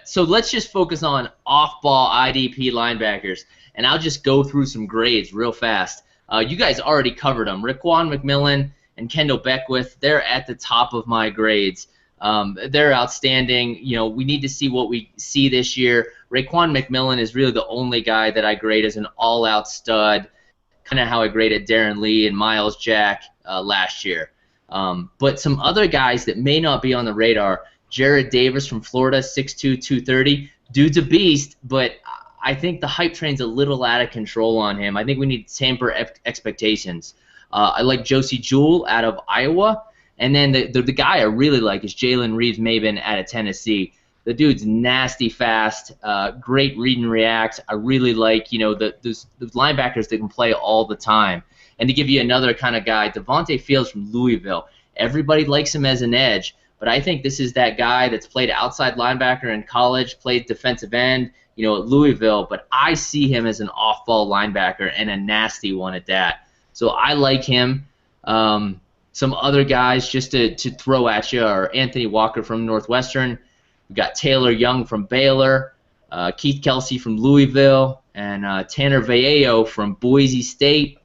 So let's just focus on off-ball IDP linebackers, and I'll just go through some grades real fast. You guys already covered them. Raekwon McMillan and Kendall Beckwith, they're at the top of my grades. They're outstanding. We need to see what we see this year. Raekwon McMillan is really the only guy that I grade as an all-out stud, kind of how I graded Darren Lee and Miles Jack last year. But some other guys that may not be on the radar, Jared Davis from Florida, 6'2", 230. Dude's a beast, but I think the hype train's a little out of control on him. I think we need to temper expectations. I like Josie Jewell out of Iowa. And then the guy I really like is Jalen Reeves-Maben out of Tennessee. The dude's nasty fast, great read and react. I really like, those linebackers that can play all the time. And to give you another kind of guy, Devontae Fields from Louisville. Everybody likes him as an edge. But I think this is that guy that's played outside linebacker in college, played defensive end, at Louisville. But I see him as an off-ball linebacker and a nasty one at that. So I like him. Some other guys just to throw at you are Anthony Walker from Northwestern. We've got Taylor Young from Baylor, Keith Kelsey from Louisville, and Tanner Vallejo from Boise State.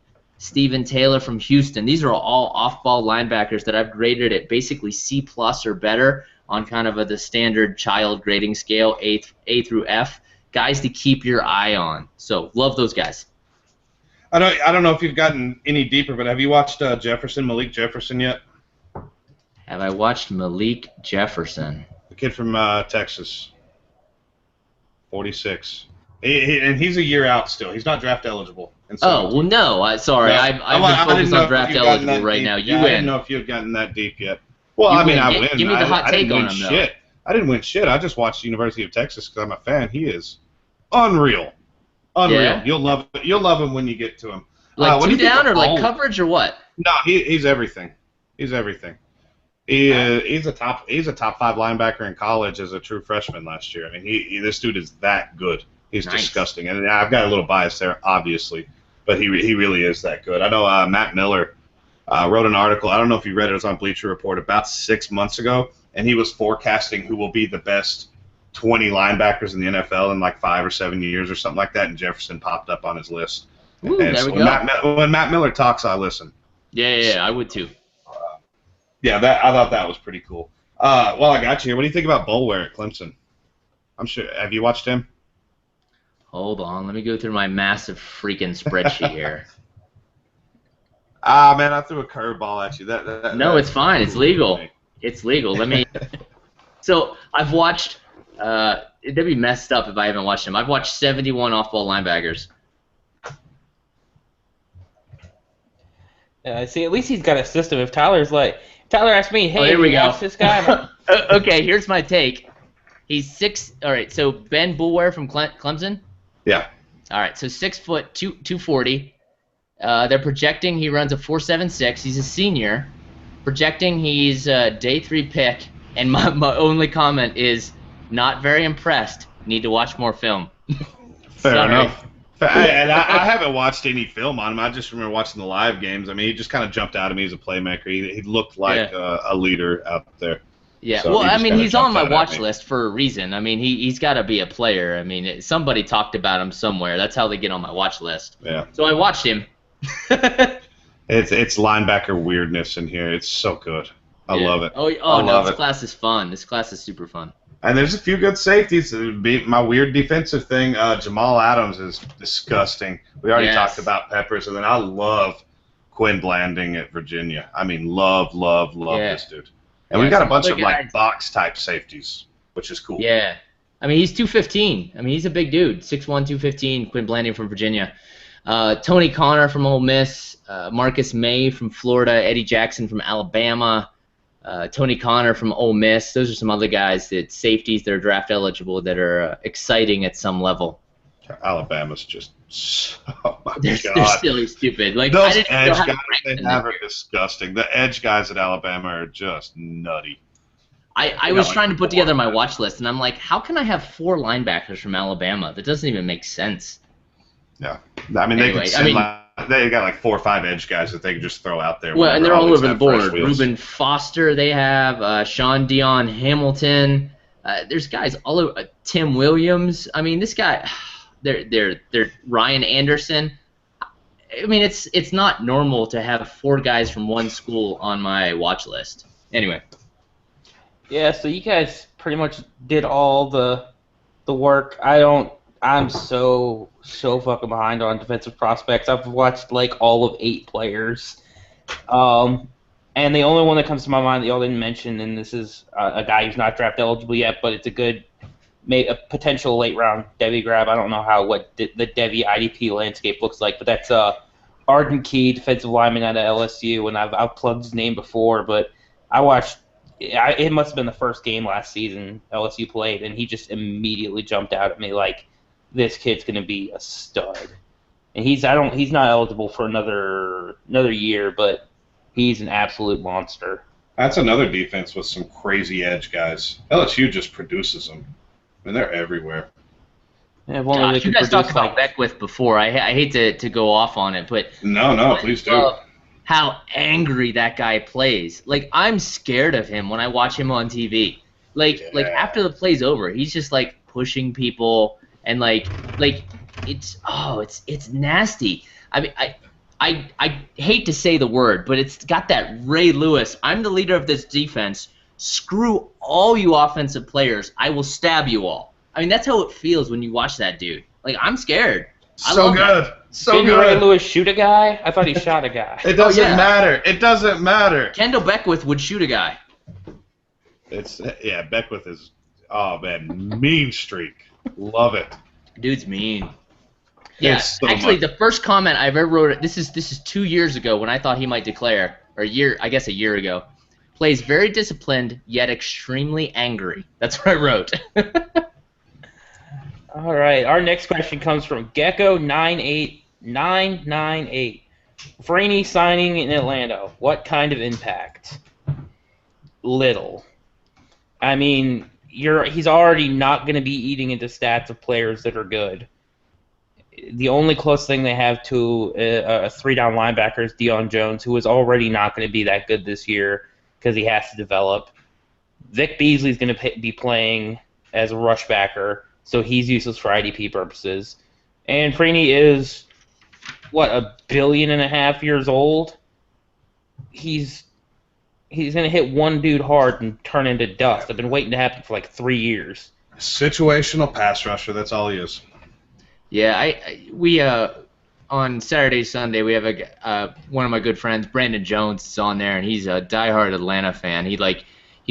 Steven Taylor from Houston. These are all off-ball linebackers that I've graded at basically C+ or better on kind of the standard child grading scale, A through F. Guys to keep your eye on. So love those guys. I don't know if you've gotten any deeper, but have you watched Malik Jefferson yet? Have I watched Malik Jefferson? The kid from Texas, 46. And he's a year out still. He's not draft eligible. Oh, well, no. Sorry. No, I'm focused on draft eligible right now. You win. I didn't know if you had gotten that deep yet. Well, I win. Give me the hot take on him, though. I didn't win shit. I just watched the University of Texas because I'm a fan. He is unreal. Unreal. Yeah. You'll love him when you get to him. Like two down or like coverage or what? No, he's everything. He's everything. He's a top 5 linebacker in college as a true freshman last year. I mean, this dude is that good. He's disgusting. And I've got a little bias there, obviously, but he really is that good. I know Matt Miller wrote an article. I don't know if you read it. It was on Bleacher Report about 6 months ago, and he was forecasting who will be the best 20 linebackers in the NFL in like 5 or 7 years or something like that, and Jefferson popped up on his list. Ooh, and there we go. When Matt Miller talks, I listen. Yeah, I would too. I thought that was pretty cool. Well, I got you here. What do you think about Bulware at Clemson? I'm sure. Have you watched him? Hold on. Let me go through my massive freaking spreadsheet here. Man, I threw a curveball at you. No, it's fine. It's legal. It's legal. Let me. So I've watched. It'd be messed up if I haven't watched him. I've watched 71 off-ball linebackers. See, at least he's got a system. If Tyler asked me, hey, here we go. Watch this guy. Okay, here's my take. He's 6. All right, so Ben Bulware from Clemson. Yeah. All right, so 6 foot 240. They're projecting he runs a 4.76. He's a senior. Projecting he's a day 3 pick. And my only comment is not very impressed. Need to watch more film. Fair enough. And I haven't watched any film on him. I just remember watching the live games. I mean, he just kind of jumped out at me as a playmaker. He looked like a leader out there. Yeah, so well, I mean, he's on my watch list for a reason. I mean, he's got to be a player. I mean, somebody talked about him somewhere. That's how they get on my watch list. Yeah. So I watched him. It's linebacker weirdness in here. It's so good. I love it. Oh no, this class is fun. This class is super fun. And there's a few good safeties. My weird defensive thing, Jamal Adams is disgusting. We already talked about Peppers, and then I love Quinn Blanding at Virginia. I mean, love this dude. And we've got a bunch of like box-type safeties, which is cool. Yeah. I mean, he's 215. I mean, he's a big dude. 6'1", 215, Quinn Blanding from Virginia. Tony Connor from Ole Miss. Marcus May from Florida. Eddie Jackson from Alabama. Tony Connor from Ole Miss. Those are some other guys that safeties that are draft eligible that are exciting at some level. Alabama's just they're silly stupid. Like those edge guys they have are disgusting. The edge guys at Alabama are just nutty. I was trying to put together my watch list, and I'm like, how can I have 4 linebackers from Alabama? That doesn't even make sense. Yeah, I mean they got like 4 or 5 edge guys that they can just throw out there. Well, and they're all over the board. Reuben Foster, they have Sean Dion Hamilton. There's guys all over. Tim Williams. I mean, this guy. They're Ryan Anderson. I mean, it's not normal to have 4 guys from one school on my watch list. Anyway. Yeah, so you guys pretty much did all the work. I'm so fucking behind on defensive prospects. I've watched like all of 8 players. And the only one that comes to my mind that y'all didn't mention, and this is a guy who's not draft eligible yet, but it's a potential late round Devy grab. I don't know what the Devy IDP landscape looks like, but that's Arden Key, defensive lineman out of LSU, and I've plugged his name before, but I watched. It must have been the first game last season LSU played, and he just immediately jumped out at me like, this kid's gonna be a stud. And he's not eligible for another year, but he's an absolute monster. That's another defense with some crazy edge guys. LSU just produces them. I mean, they're everywhere. Yeah, you guys talked about Beckwith before. I hate to go off on it, but no, please do. How angry that guy plays. Like, I'm scared of him when I watch him on TV. Like after the play's over, he's just like pushing people and like it's nasty. I mean, I hate to say the word, but it's got that Ray Lewis. I'm the leader of this defense. Screw all you offensive players. I will stab you all. I mean, that's how it feels when you watch that dude. Like, I'm scared. So good. So Didn't good. Ray Lewis shoot a guy? I thought he shot a guy. It doesn't yeah. matter. It doesn't matter. Kendall Beckwith would shoot a guy. Beckwith is, oh man, mean streak. Love it. Dude's mean. Yeah, It's so actually, much. the first comment I've ever wrote. This is 2 years ago when I thought he might declare, or a year ago. Plays very disciplined yet extremely angry. That's what I wrote. All right, our next question comes from Gecko98998. Franey signing in Atlanta. What kind of impact? Little. I mean, he's already not going to be eating into stats of players that are good. The only close thing they have to a three-down linebacker is Deion Jones, who is already not going to be that good this year because he has to develop. Vic Beasley's going to be playing as a rush backer, so he's useless for IDP purposes. And Freeney is, $1.5 billion years old? He's going to hit one dude hard and turn into dust. I've been waiting to happen for like 3 years. Situational pass rusher. That's all he is. Yeah, we on Saturday, Sunday, we have one of my good friends, Brandon Jones, is on there, and he's a diehard Atlanta fan. He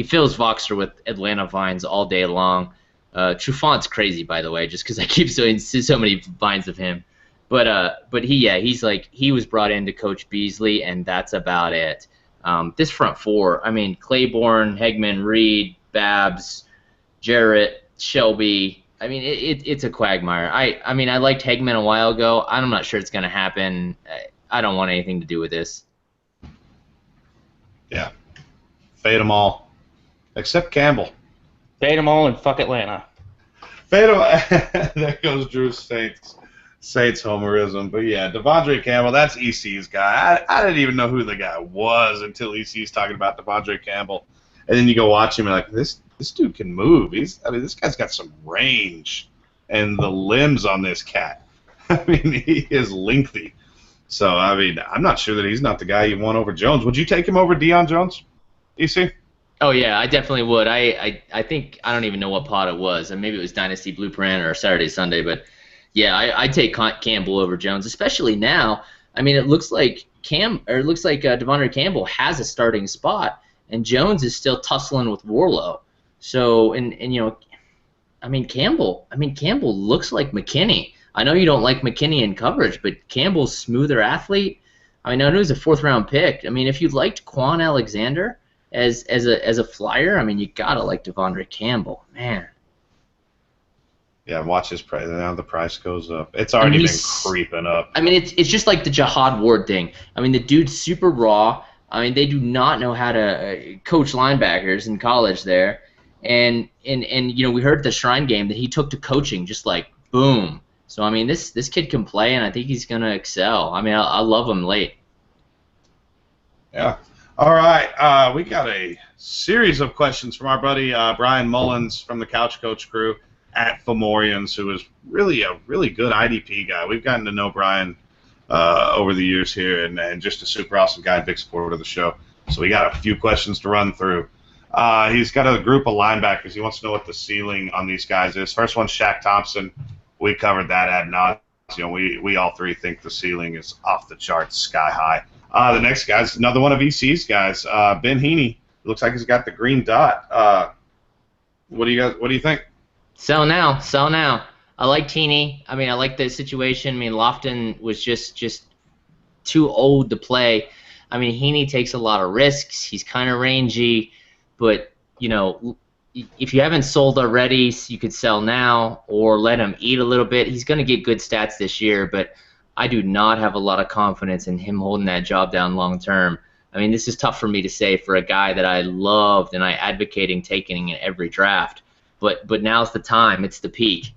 fills Voxer with Atlanta vines all day long. Trufant's crazy, by the way, just because I keep seeing so many vines of him. But he was brought in to coach Beasley, and that's about it. This front four, I mean, Claiborne, Hegman, Reed, Babs, Jarrett, Shelby. I mean, it's a quagmire. I mean, I liked Hegman a while ago. I'm not sure it's going to happen. I don't want anything to do with this. Yeah. Fade them all. Except Campbell. Fade them all and fuck Atlanta. Fade them. There goes Drew's Saints homerism. But yeah, Devondre Campbell, that's EC's guy. I didn't even know who the guy was until EC's talking about Devondre Campbell. And then you go watch him and like, this dude can move. This guy's got some range. And the limbs on this cat. I mean, he is lengthy. So, I mean, I'm not sure that he's not the guy you want over Jones. Would you take him over Deion Jones, EC? Oh, yeah, I definitely would. I think I don't even know what pod it was. Maybe it was Dynasty Blueprint or Saturday, Sunday. But, yeah, I'd take Campbell over Jones, especially now. I mean, it looks like Devondre Campbell has a starting spot. And Jones is still tussling with Warlow. So, and you know, I mean, Campbell looks like McKinney. I know you don't like McKinney in coverage, but Campbell's smoother athlete. I mean, I know he's a 4th-round pick. I mean, if you liked Quan Alexander as a flyer, I mean, you gotta like Devondre Campbell, man. Yeah, watch his price. Now the price goes up. It's already been creeping up. I mean, it's just like the Jihad Ward thing. I mean, the dude's super raw. I mean, they do not know how to coach linebackers in college there. And you know, we heard at the Shrine game that he took to coaching just like boom. So I mean, this kid can play, and I think he's gonna excel. I mean, I love him late. Yeah. All right. We got a series of questions from our buddy Brian Mullins from the Couch Coach crew at Fomorians, who is really a really good IDP guy. We've gotten to know Brian over the years here, and just a super awesome guy, big supporter of the show. So we got a few questions to run through. He's got a group of linebackers. He wants to know what the ceiling on these guys is. First one, Shaq Thompson. We covered that ad nauseum. We all three think the ceiling is off the charts, sky high. The next guy's another one of EC's guys, Ben Heaney. Looks like he's got the green dot. What do you think? Sell now. I like Heaney. I mean, I like the situation. I mean, Lofton was just too old to play. I mean, Heaney takes a lot of risks. He's kind of rangy, but you know, if you haven't sold already, you could sell now or let him eat a little bit. He's going to get good stats this year, but I do not have a lot of confidence in him holding that job down long term. I mean, this is tough for me to say for a guy that I loved and I advocating taking in every draft. But now's the time. It's the peak.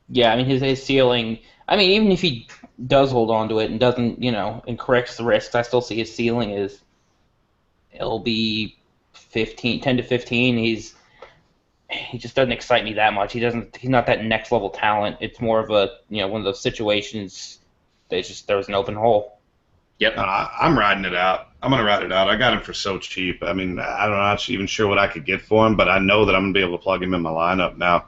Yeah, I mean, his ceiling, I mean, even if he does hold on to it and doesn't, you know, and corrects the risks, I still see his ceiling is, it'll be 10 to 15. He just doesn't excite me that much. He's not that next level talent. It's more of a, you know, one of those situations there was an open hole. Yep. I'm riding it out. I'm going to ride it out. I got him for so cheap. I mean, I'm not even sure what I could get for him, but I know that I'm going to be able to plug him in my lineup now.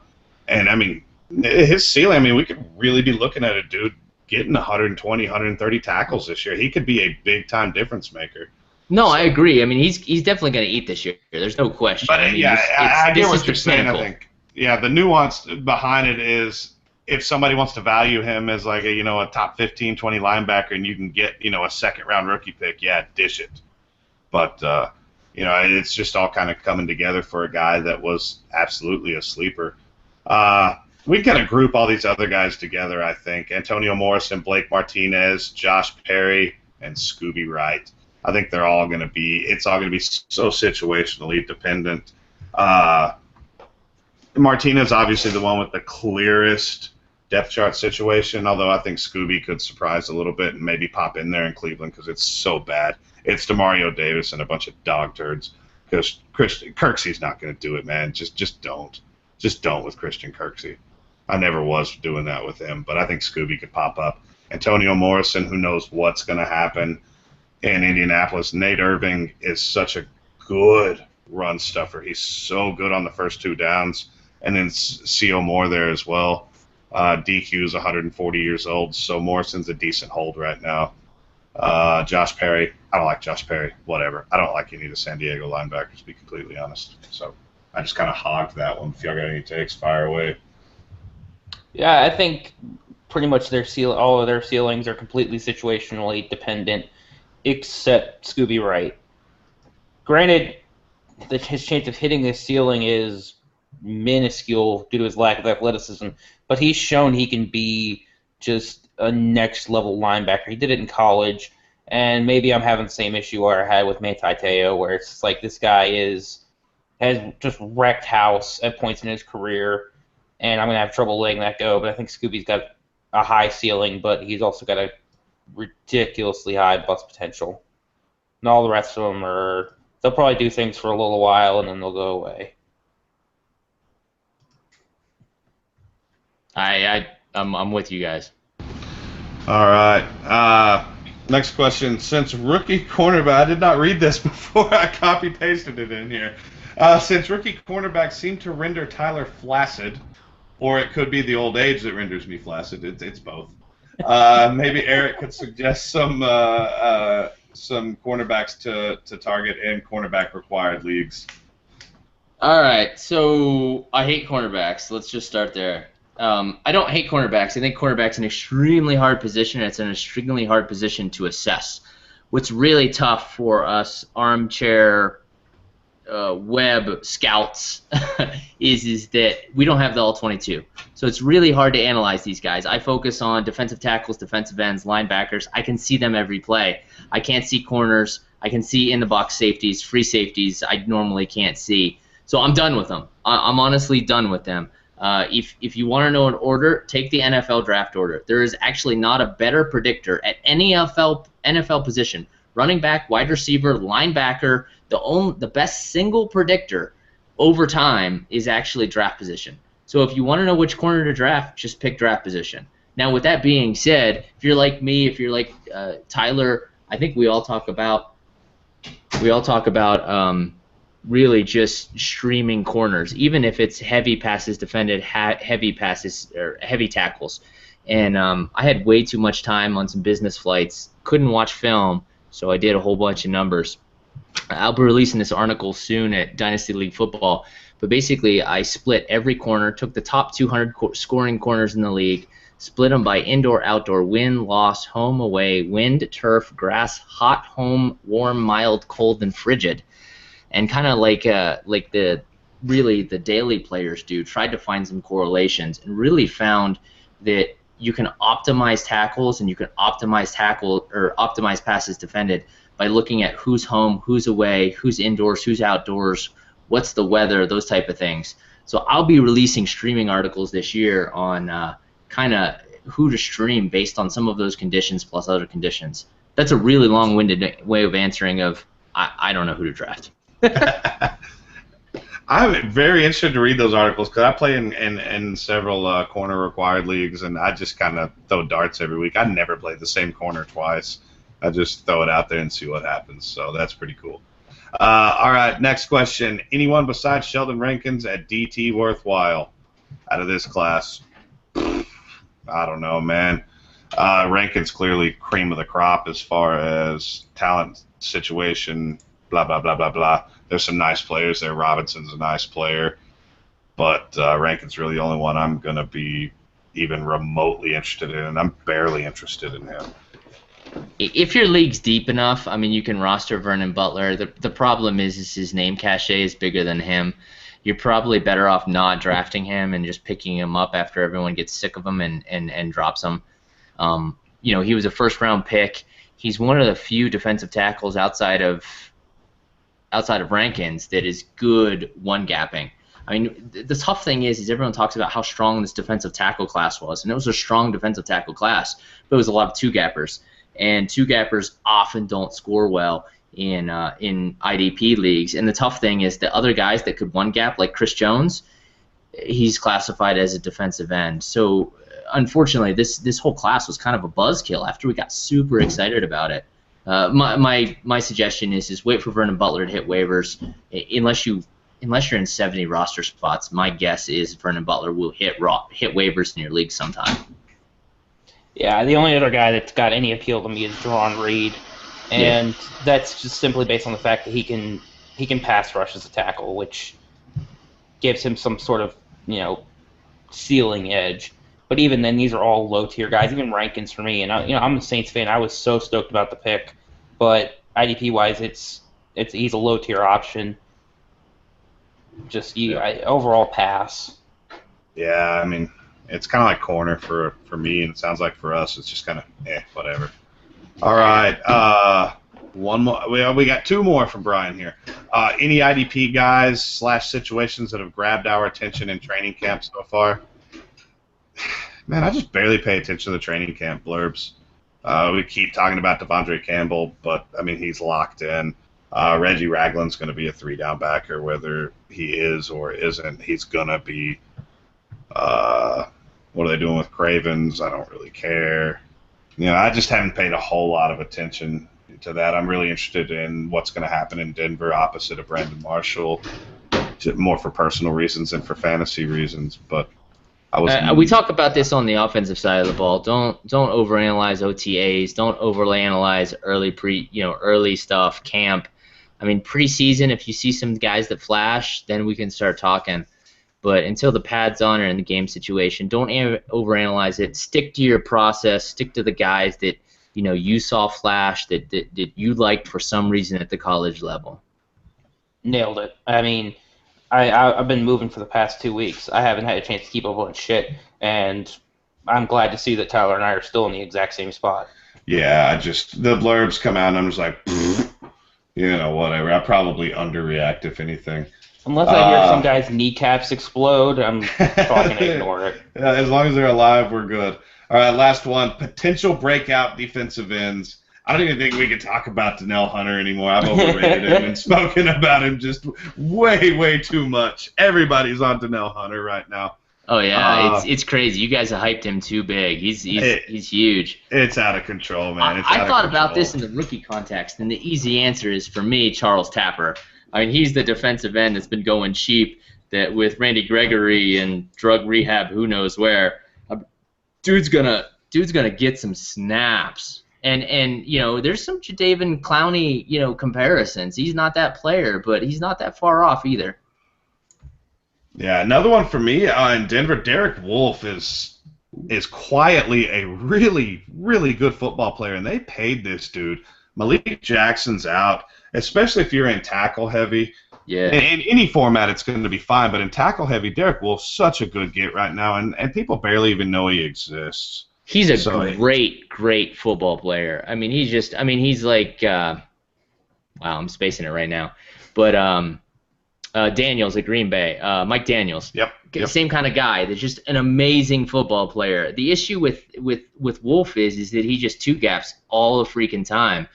And, I mean, his ceiling, I mean, we could really be looking at a dude getting 120, 130 tackles this year. He could be a big-time difference maker. No, I agree. I mean, he's definitely going to eat this year. There's no question. But, I mean, I get what you're saying, pinnacle. I think. Yeah, the nuance behind it is if somebody wants to value him as like a top 15, 20 linebacker and you can get, a second-round rookie pick, yeah, dish it. But, it's just all kind of coming together for a guy that was absolutely a sleeper. We kind of group all these other guys together, I think. Antonio Morrison, Blake Martinez, Josh Perry, and Scooby Wright. I think it's all going to be so situationally dependent. Martinez, obviously the one with the clearest depth chart situation, although I think Scooby could surprise a little bit and maybe pop in there in Cleveland because it's so bad. It's DeMario Davis and a bunch of dog turds because Kirksey's not going to do it, man. Just don't. Just don't with Christian Kirksey. I never was doing that with him, but I think Scooby could pop up. Antonio Morrison, who knows what's going to happen in Indianapolis. Nate Irving is such a good run stuffer. He's so good on the first two downs. And then C.O. Moore there as well. DQ's 140 years old, so Morrison's a decent hold right now. Josh Perry, I don't like Josh Perry. Whatever. I don't like any of the San Diego linebackers, to be completely honest. So I just kind of hogged that one. If y'all got any takes, fire away. Yeah, I think pretty much all of their ceilings are completely situationally dependent, except Scooby Wright. Granted, his chance of hitting his ceiling is minuscule due to his lack of athleticism, but he's shown he can be just a next-level linebacker. He did it in college, and maybe I'm having the same issue I had with Manti Te'o, where it's just like this guy has just wrecked house at points in his career, and I'm going to have trouble letting that go. But I think Scooby's got a high ceiling, but he's also got a ridiculously high bust potential. And all the rest of them they'll probably do things for a little while, and then they'll go away. I'm with you guys. All right. Next question. Since rookie cornerback, I did not read this before I copy-pasted it in here. Since rookie cornerbacks seem to render Tyler flaccid, or it could be the old age that renders me flaccid. It's both. Maybe Eric could suggest some cornerbacks to target in cornerback required leagues. All right, so I hate cornerbacks. Let's just start there. I don't hate cornerbacks. I think cornerback's an extremely hard position, and it's an extremely hard position to assess. What's really tough for us armchair web scouts is that we don't have the all-22. So it's really hard to analyze these guys. I focus on defensive tackles, defensive ends, linebackers. I can see them every play. I can't see corners. I can see in-the-box safeties, free safeties I normally can't see. So I'm done with them. I'm honestly done with them. If you want to know an order, take the NFL draft order. There is actually not a better predictor at any NFL position. Running back, wide receiver, linebacker, the best single predictor over time is actually draft position. So if you want to know which corner to draft, just pick draft position. Now, with that being said, if you're like me, if you're like Tyler, I think we all talk about really just streaming corners, even if it's heavy passes defended, heavy passes or heavy tackles. And I had way too much time on some business flights, couldn't watch film, so I did a whole bunch of numbers. I'll be releasing this article soon at Dynasty League Football, but basically I split every corner, took the top 200 scoring corners in the league, split them by indoor, outdoor, win, loss, home, away, wind, turf, grass, hot, home, warm, mild, cold, and frigid. And kind of like the daily players do, tried to find some correlations and really found that you can optimize tackles and you can optimize passes defended by looking at who's home, who's away, who's indoors, who's outdoors, what's the weather, those type of things. So I'll be releasing streaming articles this year on kind of who to stream based on some of those conditions plus other conditions. That's a really long-winded way of answering of I don't know who to draft. I'm very interested to read those articles because I play in several corner required leagues, and I just kind of throw darts every week. I never play the same corner twice. I just throw it out there and see what happens. So that's pretty cool. All right, next question. Anyone besides Sheldon Rankins at DT worthwhile out of this class? I don't know, man. Rankins clearly cream of the crop as far as talent situation, blah, blah, blah, blah, blah. There's some nice players there. Robinson's a nice player. But Rankin's really the only one I'm going to be even remotely interested in, and I'm barely interested in him. If your league's deep enough, I mean, you can roster Vernon Butler. The problem is his name cachet is bigger than him. You're probably better off not drafting him and just picking him up after everyone gets sick of him and drops him. He was a first-round pick. He's one of the few defensive tackles outside of Rankins that is good one-gapping. I mean, the tough thing is everyone talks about how strong this defensive tackle class was, and it was a strong defensive tackle class, but it was a lot of two-gappers, and two-gappers often don't score well in IDP leagues. And the tough thing is the other guys that could one-gap, like Chris Jones, he's classified as a defensive end. So, unfortunately, this whole class was kind of a buzzkill after we got super excited about it. My suggestion is wait for Vernon Butler to hit waivers. Unless you're in 70 roster spots, my guess is Vernon Butler will hit waivers in your league sometime. Yeah, the only other guy that's got any appeal to me is Jaron Reed, and that's just simply based on the fact that he can pass rush as a tackle, which gives him some sort of ceiling edge. But even then, these are all low-tier guys, even Rankins for me. And I'm a Saints fan. I was so stoked about the pick, but IDP-wise, he's a low-tier option. Overall pass. Yeah, I mean, it's kind of like corner for me, and it sounds like for us, it's just kind of whatever. All right, one more. We got two more from Brian here. Any IDP guys / situations that have grabbed our attention in training camp so far? Man, I just barely pay attention to the training camp blurbs. We keep talking about Devondre Campbell, but, I mean, he's locked in. Reggie Ragland's going to be a 3-down backer, whether he is or isn't. He's going to be. What are they doing with Cravens? I don't really care. I just haven't paid a whole lot of attention to that. I'm really interested in what's going to happen in Denver opposite of Brandon Marshall, more for personal reasons than for fantasy reasons, but we talk about this on the offensive side of the ball. Don't overanalyze OTAs. Don't overanalyze early stuff, camp. I mean, preseason, if you see some guys that flash, then we can start talking. But until the pad's on or in the game situation, don't overanalyze it. Stick to your process. Stick to the guys that you saw flash that you liked for some reason at the college level. Nailed it. I mean, I've been moving for the past 2 weeks. I haven't had a chance to keep up on shit, and I'm glad to see that Tyler and I are still in the exact same spot. Yeah, the blurbs come out, and I'm just like, whatever. I probably underreact, if anything. Unless I hear some guy's kneecaps explode, I'm probably going to ignore it. As long as they're alive, we're good. All right, last one. Potential breakout defensive ends. I don't even think we can talk about Danielle Hunter anymore. I've overrated him and spoken about him just way, way too much. Everybody's on Danielle Hunter right now. Oh yeah, it's crazy. You guys have hyped him too big. He's huge. It's out of control, man. I thought about this in the rookie context, and the easy answer is for me, Charles Tapper. I mean, he's the defensive end that's been going cheap. That with Randy Gregory and drug rehab, who knows where, dude's gonna get some snaps. And there's some Jadeveon Clowney comparisons. He's not that player, but he's not that far off either. Yeah, another one for me in Denver, Derek Wolfe is quietly a really, really good football player, and they paid this dude. Malik Jackson's out, especially if you're in tackle heavy. Yeah. In any format, it's going to be fine, but in tackle heavy, Derek Wolfe's such a good get right now, and people barely even know he exists. He's a great football player. I mean, he's like, wow, I'm spacing it right now, but Daniels at Green Bay, Mike Daniels. Yep. Same kind of guy. That's just an amazing football player. The issue with Wolfe is that he just two gaps all the freaking time.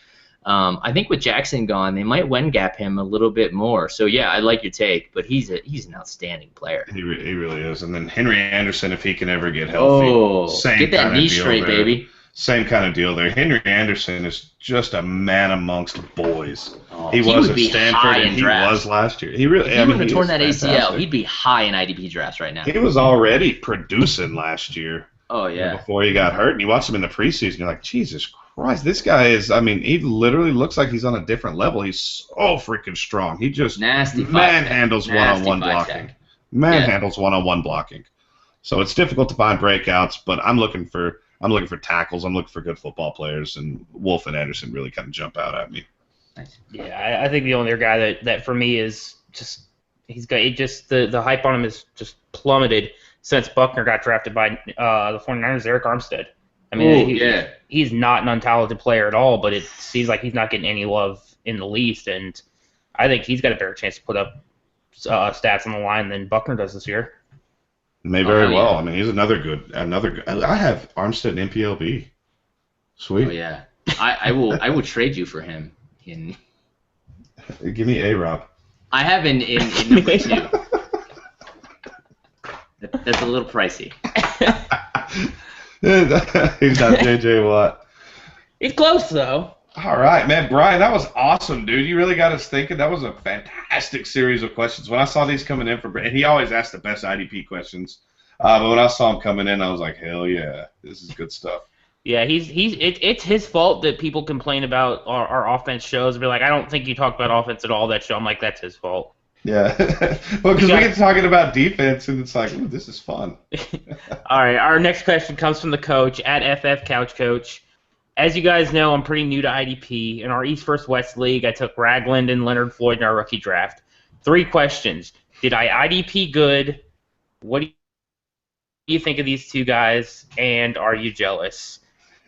I think with Jackson gone, they might win gap him a little bit more. So yeah, I like your take, but he's an outstanding player. He really is. And then Henry Anderson, if he can ever get healthy, same get that kind of knee deal straight, there. baby. Same kind of deal there. Henry Anderson is just a man amongst boys. Oh, he was would at be Stanford, high and in he drafts. was last year. He really, If he wouldn't have torn that is ACL, fantastic. he'd be high in IDP drafts right now. He was already producing last year. Oh yeah. Before he got hurt, and you watch him in the preseason, you're like, Jesus Christ, this guy is. I mean, he literally looks like he's on a different level. He's so freaking strong. He just Nasty manhandles one-on-one Nasty blocking. Manhandles one-on-one blocking. So it's difficult to find breakouts, but I'm looking for tackles. I'm looking for good football players, and Wolf and Anderson really kind of jump out at me. Yeah, I think the only other guy that for me is just the hype on him is just plummeted since Buckner got drafted by the 49ers, Eric Armstead. I mean, he's not an untalented player at all, but it seems like he's not getting any love in the least, and I think he's got a better chance to put up stats on the line than Buckner does this year. May very well. I mean, he's another good. I have Armstead in MPLB. Sweet. Oh yeah. I will trade you for him. In Give me A-Rob. I have in number 2. That's a little pricey. He's not J.J. Watt. He's close though. All right, man, Brian, that was awesome, dude. You really got us thinking. That was a fantastic series of questions. When I saw these coming in and he always asks the best IDP questions. But when I saw him coming in, I was like, hell yeah, this is good stuff. Yeah, it's his fault that people complain about our offense shows. Be like, I don't think you talk about offense at all that show. I'm like, that's his fault. Yeah, well, because we get talking about defense, and it's like, ooh, this is fun. All right, our next question comes from the coach at FF Couch Coach. As you guys know, I'm pretty new to IDP. In our East vs. West League, I took Ragland and Leonard Floyd in our rookie draft. 3 questions. Did I IDP good? What do you think of these 2 guys? And are you jealous?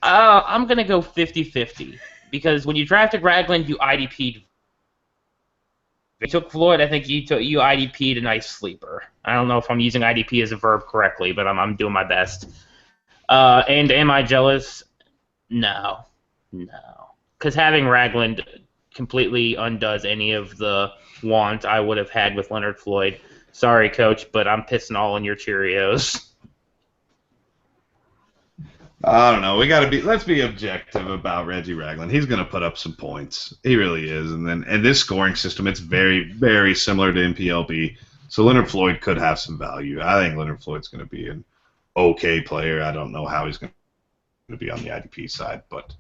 I'm going to go 50-50. Because when you drafted Ragland, you IDP'd. You took Floyd, I think you IDP'd a nice sleeper. I don't know if I'm using IDP as a verb correctly, but I'm doing my best. And am I jealous? No. Because having Ragland completely undoes any of the want I would have had with Leonard Floyd. Sorry, Coach, but I'm pissing all in your Cheerios. I don't know. Let's be objective about Reggie Ragland. He's going to put up some points. He really is. And this scoring system, it's very, very similar to MPLB. So Leonard Floyd could have some value. I think Leonard Floyd's going to be an okay player. I don't know how he's going to be on the IDP side, but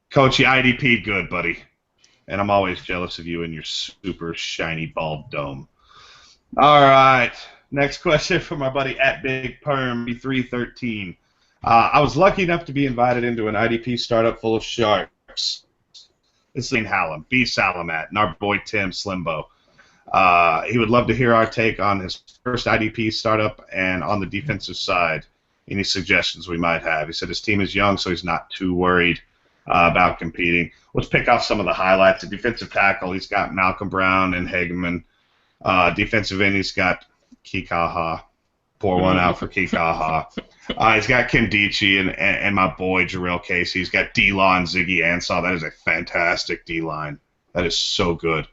Coach, you IDP'd good, buddy. And I'm always jealous of you and your super shiny bald dome. All right. Next question from my buddy at Big Perm, B313. I was lucky enough to be invited into an IDP startup full of sharks. This is in Hallam, B. Salamat, and our boy Tim Slimbo. He would love to hear our take on his first IDP startup and on the defensive side. Any suggestions we might have. He said his team is young, so he's not too worried about competing. Let's pick off some of the highlights. At defensive tackle, he's got Malcolm Brown and Hageman. Defensive end, he's got Kikaha. Pour one out for Kikaha. He's got Kim Dichie and my boy Jarrell Casey. He's got D-Law and Ziggy Ansah. That is a fantastic D-line. That is so good.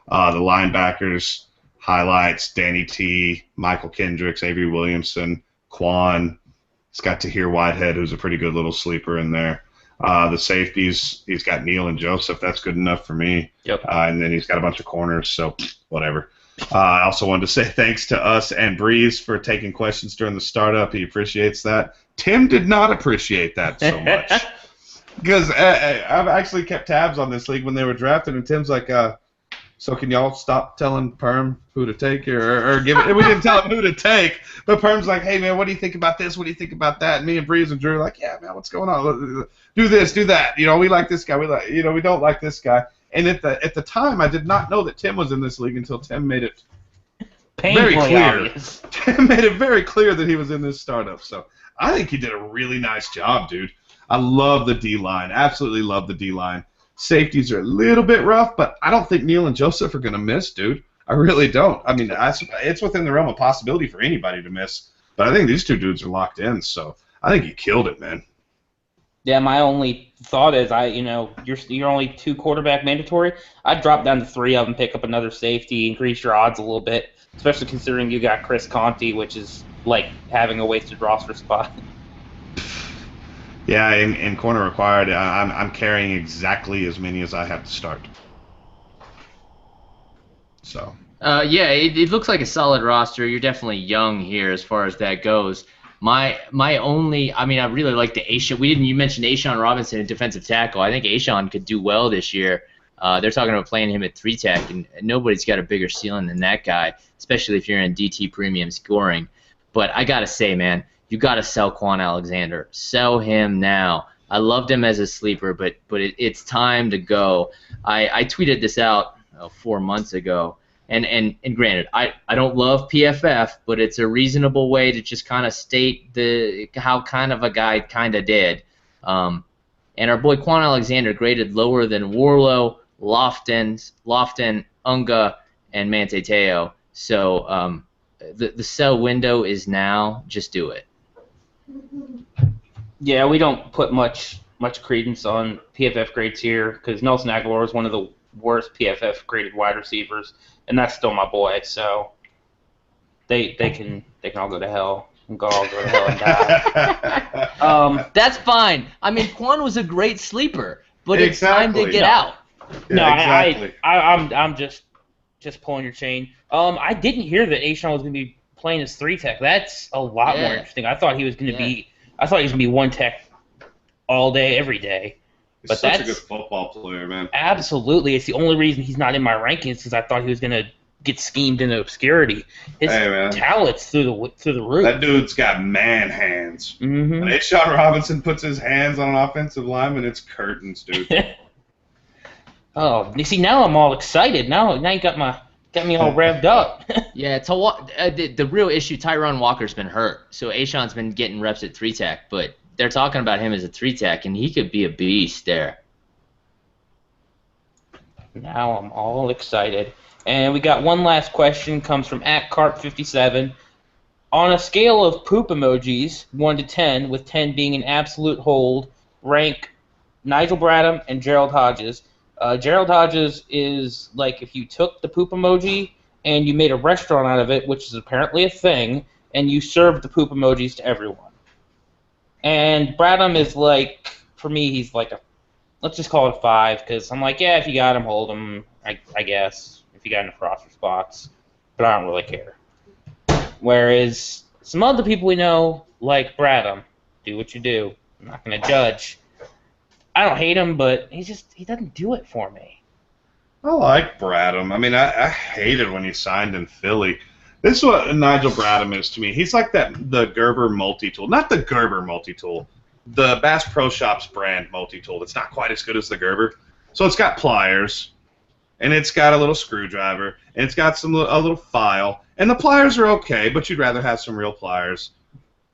The linebackers, highlights, Danny T, Michael Kendricks, Avery Williamson, Quan. He's got Tahir Whitehead, who's a pretty good little sleeper in there. The safeties, he's got Neal and Joseph. That's good enough for me. Yep. And then he's got a bunch of corners, so whatever. I also wanted to say thanks to us and Breeze for taking questions during the startup. He appreciates that. Tim did not appreciate that so much. Because I've actually kept tabs on this league when they were drafted, and Tim's like, so can y'all stop telling Perm who to take or give it? We didn't tell him who to take, but Perm's like, hey, man, what do you think about this? What do you think about that? And me and Breeze and Drew are like, yeah, man, what's going on? Do this, do that. You know, we like this guy. We don't like this guy. And at the time, I did not know that Tim was in this league until Tim made it very clear. Obvious. Tim made it very clear that he was in this startup. So I think he did a really nice job, dude. I love the D-line. Absolutely love the D-line. Safeties are a little bit rough, but I don't think Neal and Joseph are going to miss, dude. I really don't. I mean, it's within the realm of possibility for anybody to miss, but I think these two dudes are locked in, so I think he killed it, man. Yeah, my only thought is you're only 2 quarterback mandatory. I'd drop down to 3 of them, pick up another safety, increase your odds a little bit, especially considering you got Chris Conti, which is like having a wasted roster spot. Yeah, in corner required, I'm carrying exactly as many as I have to start. So. Yeah, it looks like a solid roster. You're definitely young here as far as that goes. My only, I mean, I really like the Ashawn. You mentioned Ashawn Robinson, a defensive tackle. I think Ashawn could do well this year. They're talking about playing him at 3-tech, and nobody's got a bigger ceiling than that guy, especially if you're in DT premium scoring. But I gotta say, man, you gotta sell Quan Alexander. Sell him now. I loved him as a sleeper, but it's time to go. I tweeted this out 4 months ago. And granted, I don't love PFF, but it's a reasonable way to just kind of state how kind of a guy kind of did. And our boy Quan Alexander graded lower than Warlow, Lofton, Unga, and Manti Te'o. So the sell window is now. Just do it. Yeah, we don't put much credence on PFF grades here because Nelson Aguilar is one of the worst PFF graded wide receivers, and that's still my boy. So they can all go to hell and all go to hell and die. That's fine. I mean, Quan was a great sleeper, but it's time to get No. out. No, exactly. I'm just pulling your chain. I didn't hear that Ashawn was going to be playing as 3-tech. That's a lot more interesting. I thought he was going to be 1-tech all day, every day. He's But such that's a good football player, man. absolutely. It's the only reason he's not in my rankings because I thought he was going to get schemed into obscurity. His talent's through the roof. That dude's got man hands. Mm-hmm. When Ashawn Robinson puts his hands on an offensive lineman, it's curtains, dude. Oh, you see, now I'm all excited. Now you got me all revved up. Yeah, the real issue, Tyron Walker's been hurt, so Ashawn's been getting reps at 3-tech, but they're talking about him as a 3-tech, and he could be a beast there. Now I'm all excited. And we got one last question. Comes from @Carp57. On a scale of poop emojis, 1 to 10, with 10 being an absolute hold, rank Nigel Bradham and Gerald Hodges. Gerald Hodges is like if you took the poop emoji and you made a restaurant out of it, which is apparently a thing, and you served the poop emojis to everyone. And Bradham is like, for me, he's like let's just call it a 5, because I'm like, yeah, if you got him, hold him, I guess, if you got enough roster spots, but I don't really care. Whereas some other people we know, like Bradham, do what you do. I'm not going to judge. I don't hate him, but he doesn't do it for me. I like Bradham. I mean, I hated when he signed in Philly. This is what Nigel Bradham is to me. He's like the Gerber multi-tool. Not the Gerber multi-tool. The Bass Pro Shops brand multi-tool. It's not quite as good as the Gerber. So it's got pliers, and it's got a little screwdriver, and it's got a little file. And the pliers are okay, but you'd rather have some real pliers.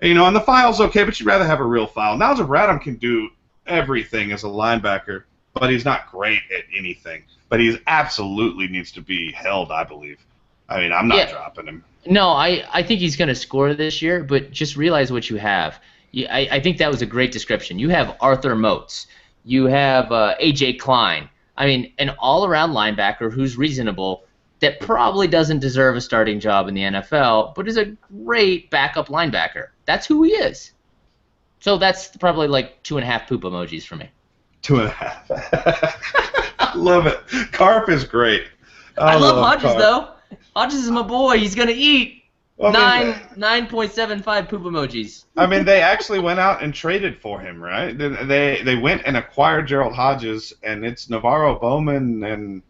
And, and the file's okay, but you'd rather have a real file. Nigel Bradham can do everything as a linebacker, but he's not great at anything. But he absolutely needs to be held, I believe. I mean, I'm not dropping him. No, I think he's going to score this year, but just realize what you have. I think that was a great description. You have Arthur Moats. You have A.J. Klein. I mean, an all-around linebacker who's reasonable that probably doesn't deserve a starting job in the NFL, but is a great backup linebacker. That's who he is. So that's probably like 2.5 poop emojis for me. 2.5. I love it. Carp is great. I love Hodges, though. Hodges is my boy. He's going to eat. Well, 9.75 poop emojis. I mean, they actually went out and traded for him, right? They went and acquired Gerald Hodges, and it's Navarro Bowman and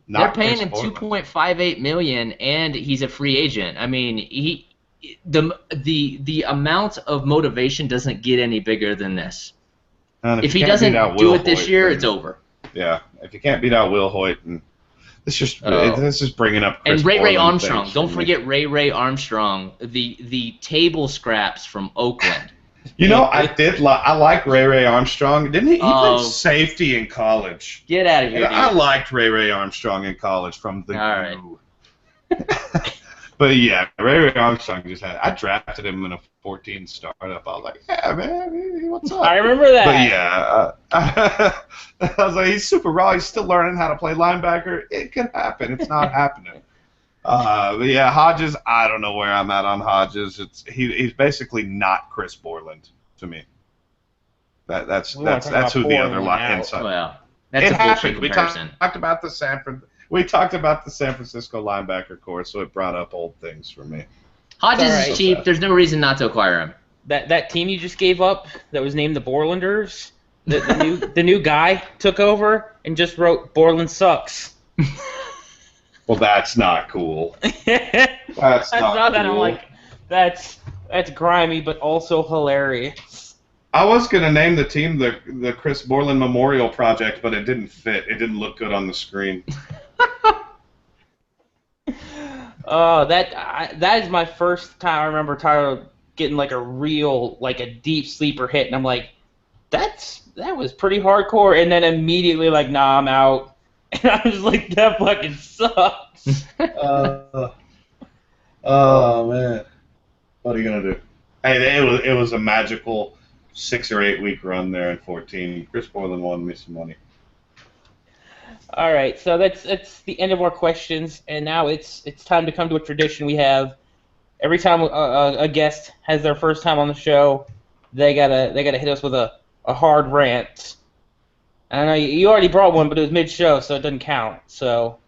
they're paying him $2.58 million, and he's a free agent. I mean, the amount of motivation doesn't get any bigger than this. If he doesn't do it this year, it's over. Yeah, if you can't beat out Will Hoyt and. This is bringing up Chris and Ray Borland Armstrong. Don't forget Ray Armstrong, the table scraps from Oakland. I like Ray Armstrong. Didn't he? He played safety in college. Get out of here! I liked Ray Armstrong in college from the. All right. But yeah, Ray Armstrong I drafted him in a 14 startup. I was like, yeah, man, what's up? I remember that. But yeah, I was like, he's super raw. He's still learning how to play linebacker. It can happen. It's not happening. But yeah, Hodges. I don't know where I'm at on Hodges. He's basically not Chris Borland to me. That's who the other line inside. Well, that's it a happened. bullshit comparison. We talked about the San Francisco linebacker core, so it brought up old things for me. Hodges Right. is cheap. There's no reason not to acquire him. That team you just gave up that was named the Borlanders, the new guy took over and just wrote Borland sucks. Well, that's not cool. That's not that I'm cool. like, that's grimy but also hilarious. I was gonna name the team the Chris Borland Memorial Project, but it didn't fit. It didn't look good on the screen. That is my first time I remember Tyler getting like a deep sleeper hit, and I'm like, that was pretty hardcore, and then immediately like, nah, I'm out, and I was like, that fucking sucks. Oh man, what are you gonna do? Hey, it was a magical 6 or 8 week run there in 14. Chris Borland won me some money. All right, so that's the end of our questions, and now it's time to come to a tradition we have. Every time a guest has their first time on the show, they gotta hit us with a hard rant. And I know you already brought one, but it was mid-show, so it doesn't count. So,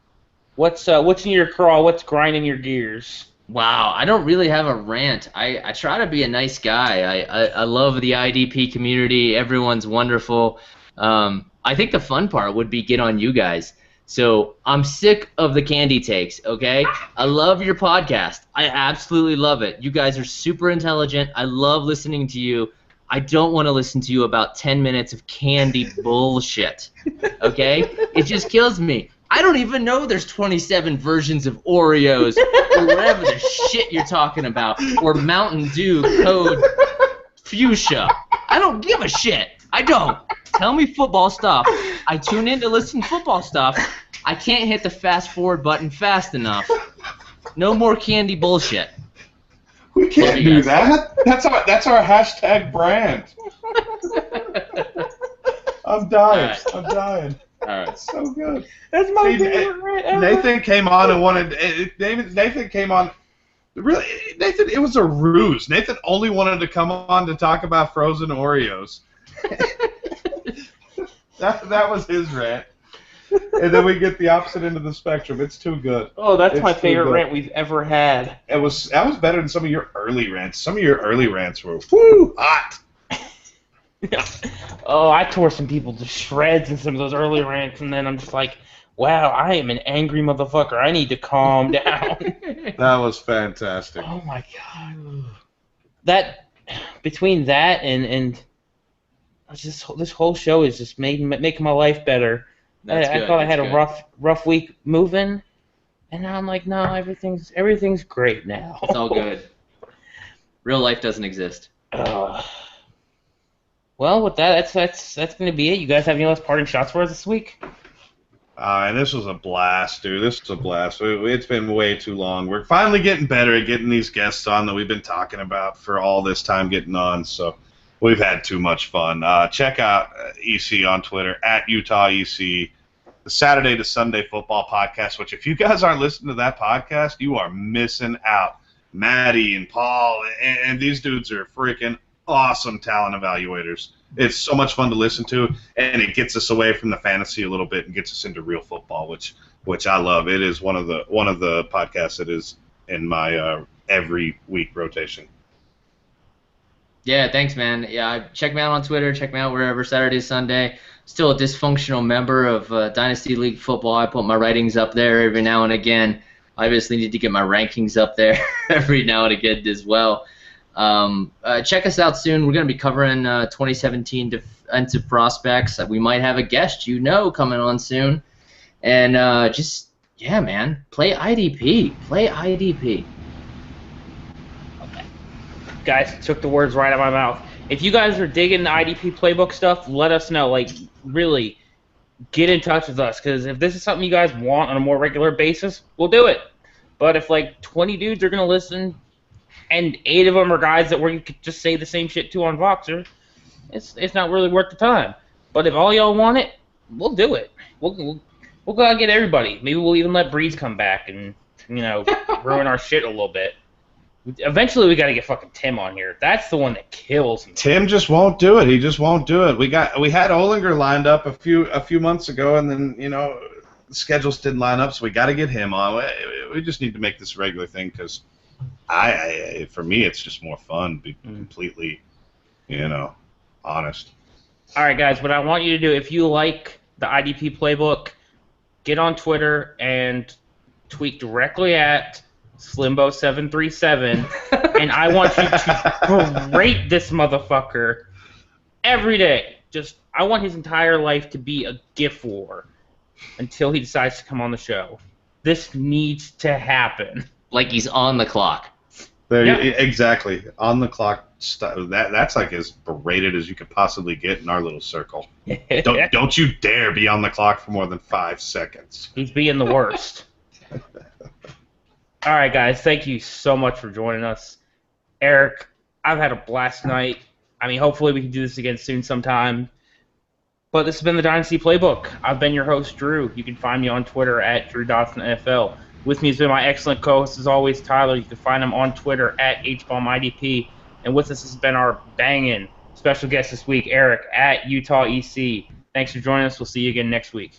what's in your crawl? What's grinding your gears? Wow, I don't really have a rant. I try to be a nice guy. I love the IDP community. Everyone's wonderful. I think the fun part would be get on you guys. So I'm sick of the candy takes, okay? I love your podcast. I absolutely love it. You guys are super intelligent. I love listening to you. I don't want to listen to you about 10 minutes of candy bullshit, okay? It just kills me. I don't even know there's 27 versions of Oreos or whatever the shit you're talking about, or Mountain Dew code fuchsia. I don't give a shit. I don't. Tell me football stuff. I tune in to listen to football stuff. I can't hit the fast forward button fast enough. No more candy bullshit. We can't do that. That's our hashtag brand. I'm dying. Right. I'm dying. All right. That's so good. That's my favorite rant ever. Nathan came on and wanted. Nathan came on. Really, Nathan, it was a ruse. Nathan only wanted to come on to talk about frozen Oreos. that was his rant. And then we get the opposite end of the spectrum. It's too good. Oh, that's It's my too favorite good. rant we've ever had. That was better than some of your early rants. Some of your early rants were woo hot. Oh, I tore some people to shreds in some of those early rants, and then I'm just like, wow, I am an angry motherfucker. I need to calm down. That was fantastic. Oh my god. That between that and this whole show is just making my life better. I thought I had a rough week moving, and now I'm like, no, everything's great now. It's all good. Real life doesn't exist. Well, with that, that's going to be it. You guys have any last parting shots for us this week? And this was a blast, dude. This was a blast. It's been way too long. We're finally getting better at getting these guests on that we've been talking about for all this time getting on. So we've had too much fun. Check out EC on Twitter, at UtahEC, the Saturday to Sunday Football Podcast, which if you guys aren't listening to that podcast, you are missing out. Maddie and Paul and these dudes are freaking awesome talent evaluators. It's so much fun to listen to, and it gets us away from the fantasy a little bit and gets us into real football, which I love. It is one of the podcasts that is in my every week rotation. Yeah, thanks, man. Yeah, check me out on Twitter. Check me out wherever, Saturday, Sunday. Still a dysfunctional member of Dynasty League Football. I put my ratings up there every now and again. I obviously need to get my rankings up there every now and again as well. Check us out soon. We're going to be covering 2017 defensive prospects. We might have a guest coming on soon. And yeah, man, play IDP. Play IDP. Okay. Guys, took the words right out of my mouth. If you guys are digging the IDP Playbook stuff, let us know. Like, really, get in touch with us. Because if this is something you guys want on a more regular basis, we'll do it. But if, like, 20 dudes are going to listen and 8 of them are guys that where you could just say the same shit to on Voxer. It's not really worth the time. But if all y'all want it, we'll do it. We'll go out and get everybody. Maybe we'll even let Breeze come back and ruin our shit a little bit. Eventually, we got to get fucking Tim on here. That's the one that kills me. Tim just won't do it. He just won't do it. We had Olinger lined up a few months ago, and then the schedules didn't line up, so we got to get him on. We just need to make this a regular thing because for me, it's just more fun. Be completely, honest. All right, guys. What I want you to do, if you like the IDP Playbook, get on Twitter and tweet directly at Slimbo737, and I want you to berate this motherfucker every day. I want his entire life to be a GIF war until he decides to come on the show. This needs to happen. Like he's on the clock. Exactly. On the clock. That's like as berated as you could possibly get in our little circle. Don't you dare be on the clock for more than 5 seconds. He's being the worst. All right, guys. Thank you so much for joining us. Eric, I've had a blast tonight. I mean, hopefully we can do this again soon sometime. But this has been the Dynasty Playbook. I've been your host, Drew. You can find me on Twitter at DrewDotsonNFL. With me has been my excellent co-host, as always, Tyler. You can find him on Twitter at HBombIDP. And with us has been our banging special guest this week, Eric at Utah EC. Thanks for joining us. We'll see you again next week.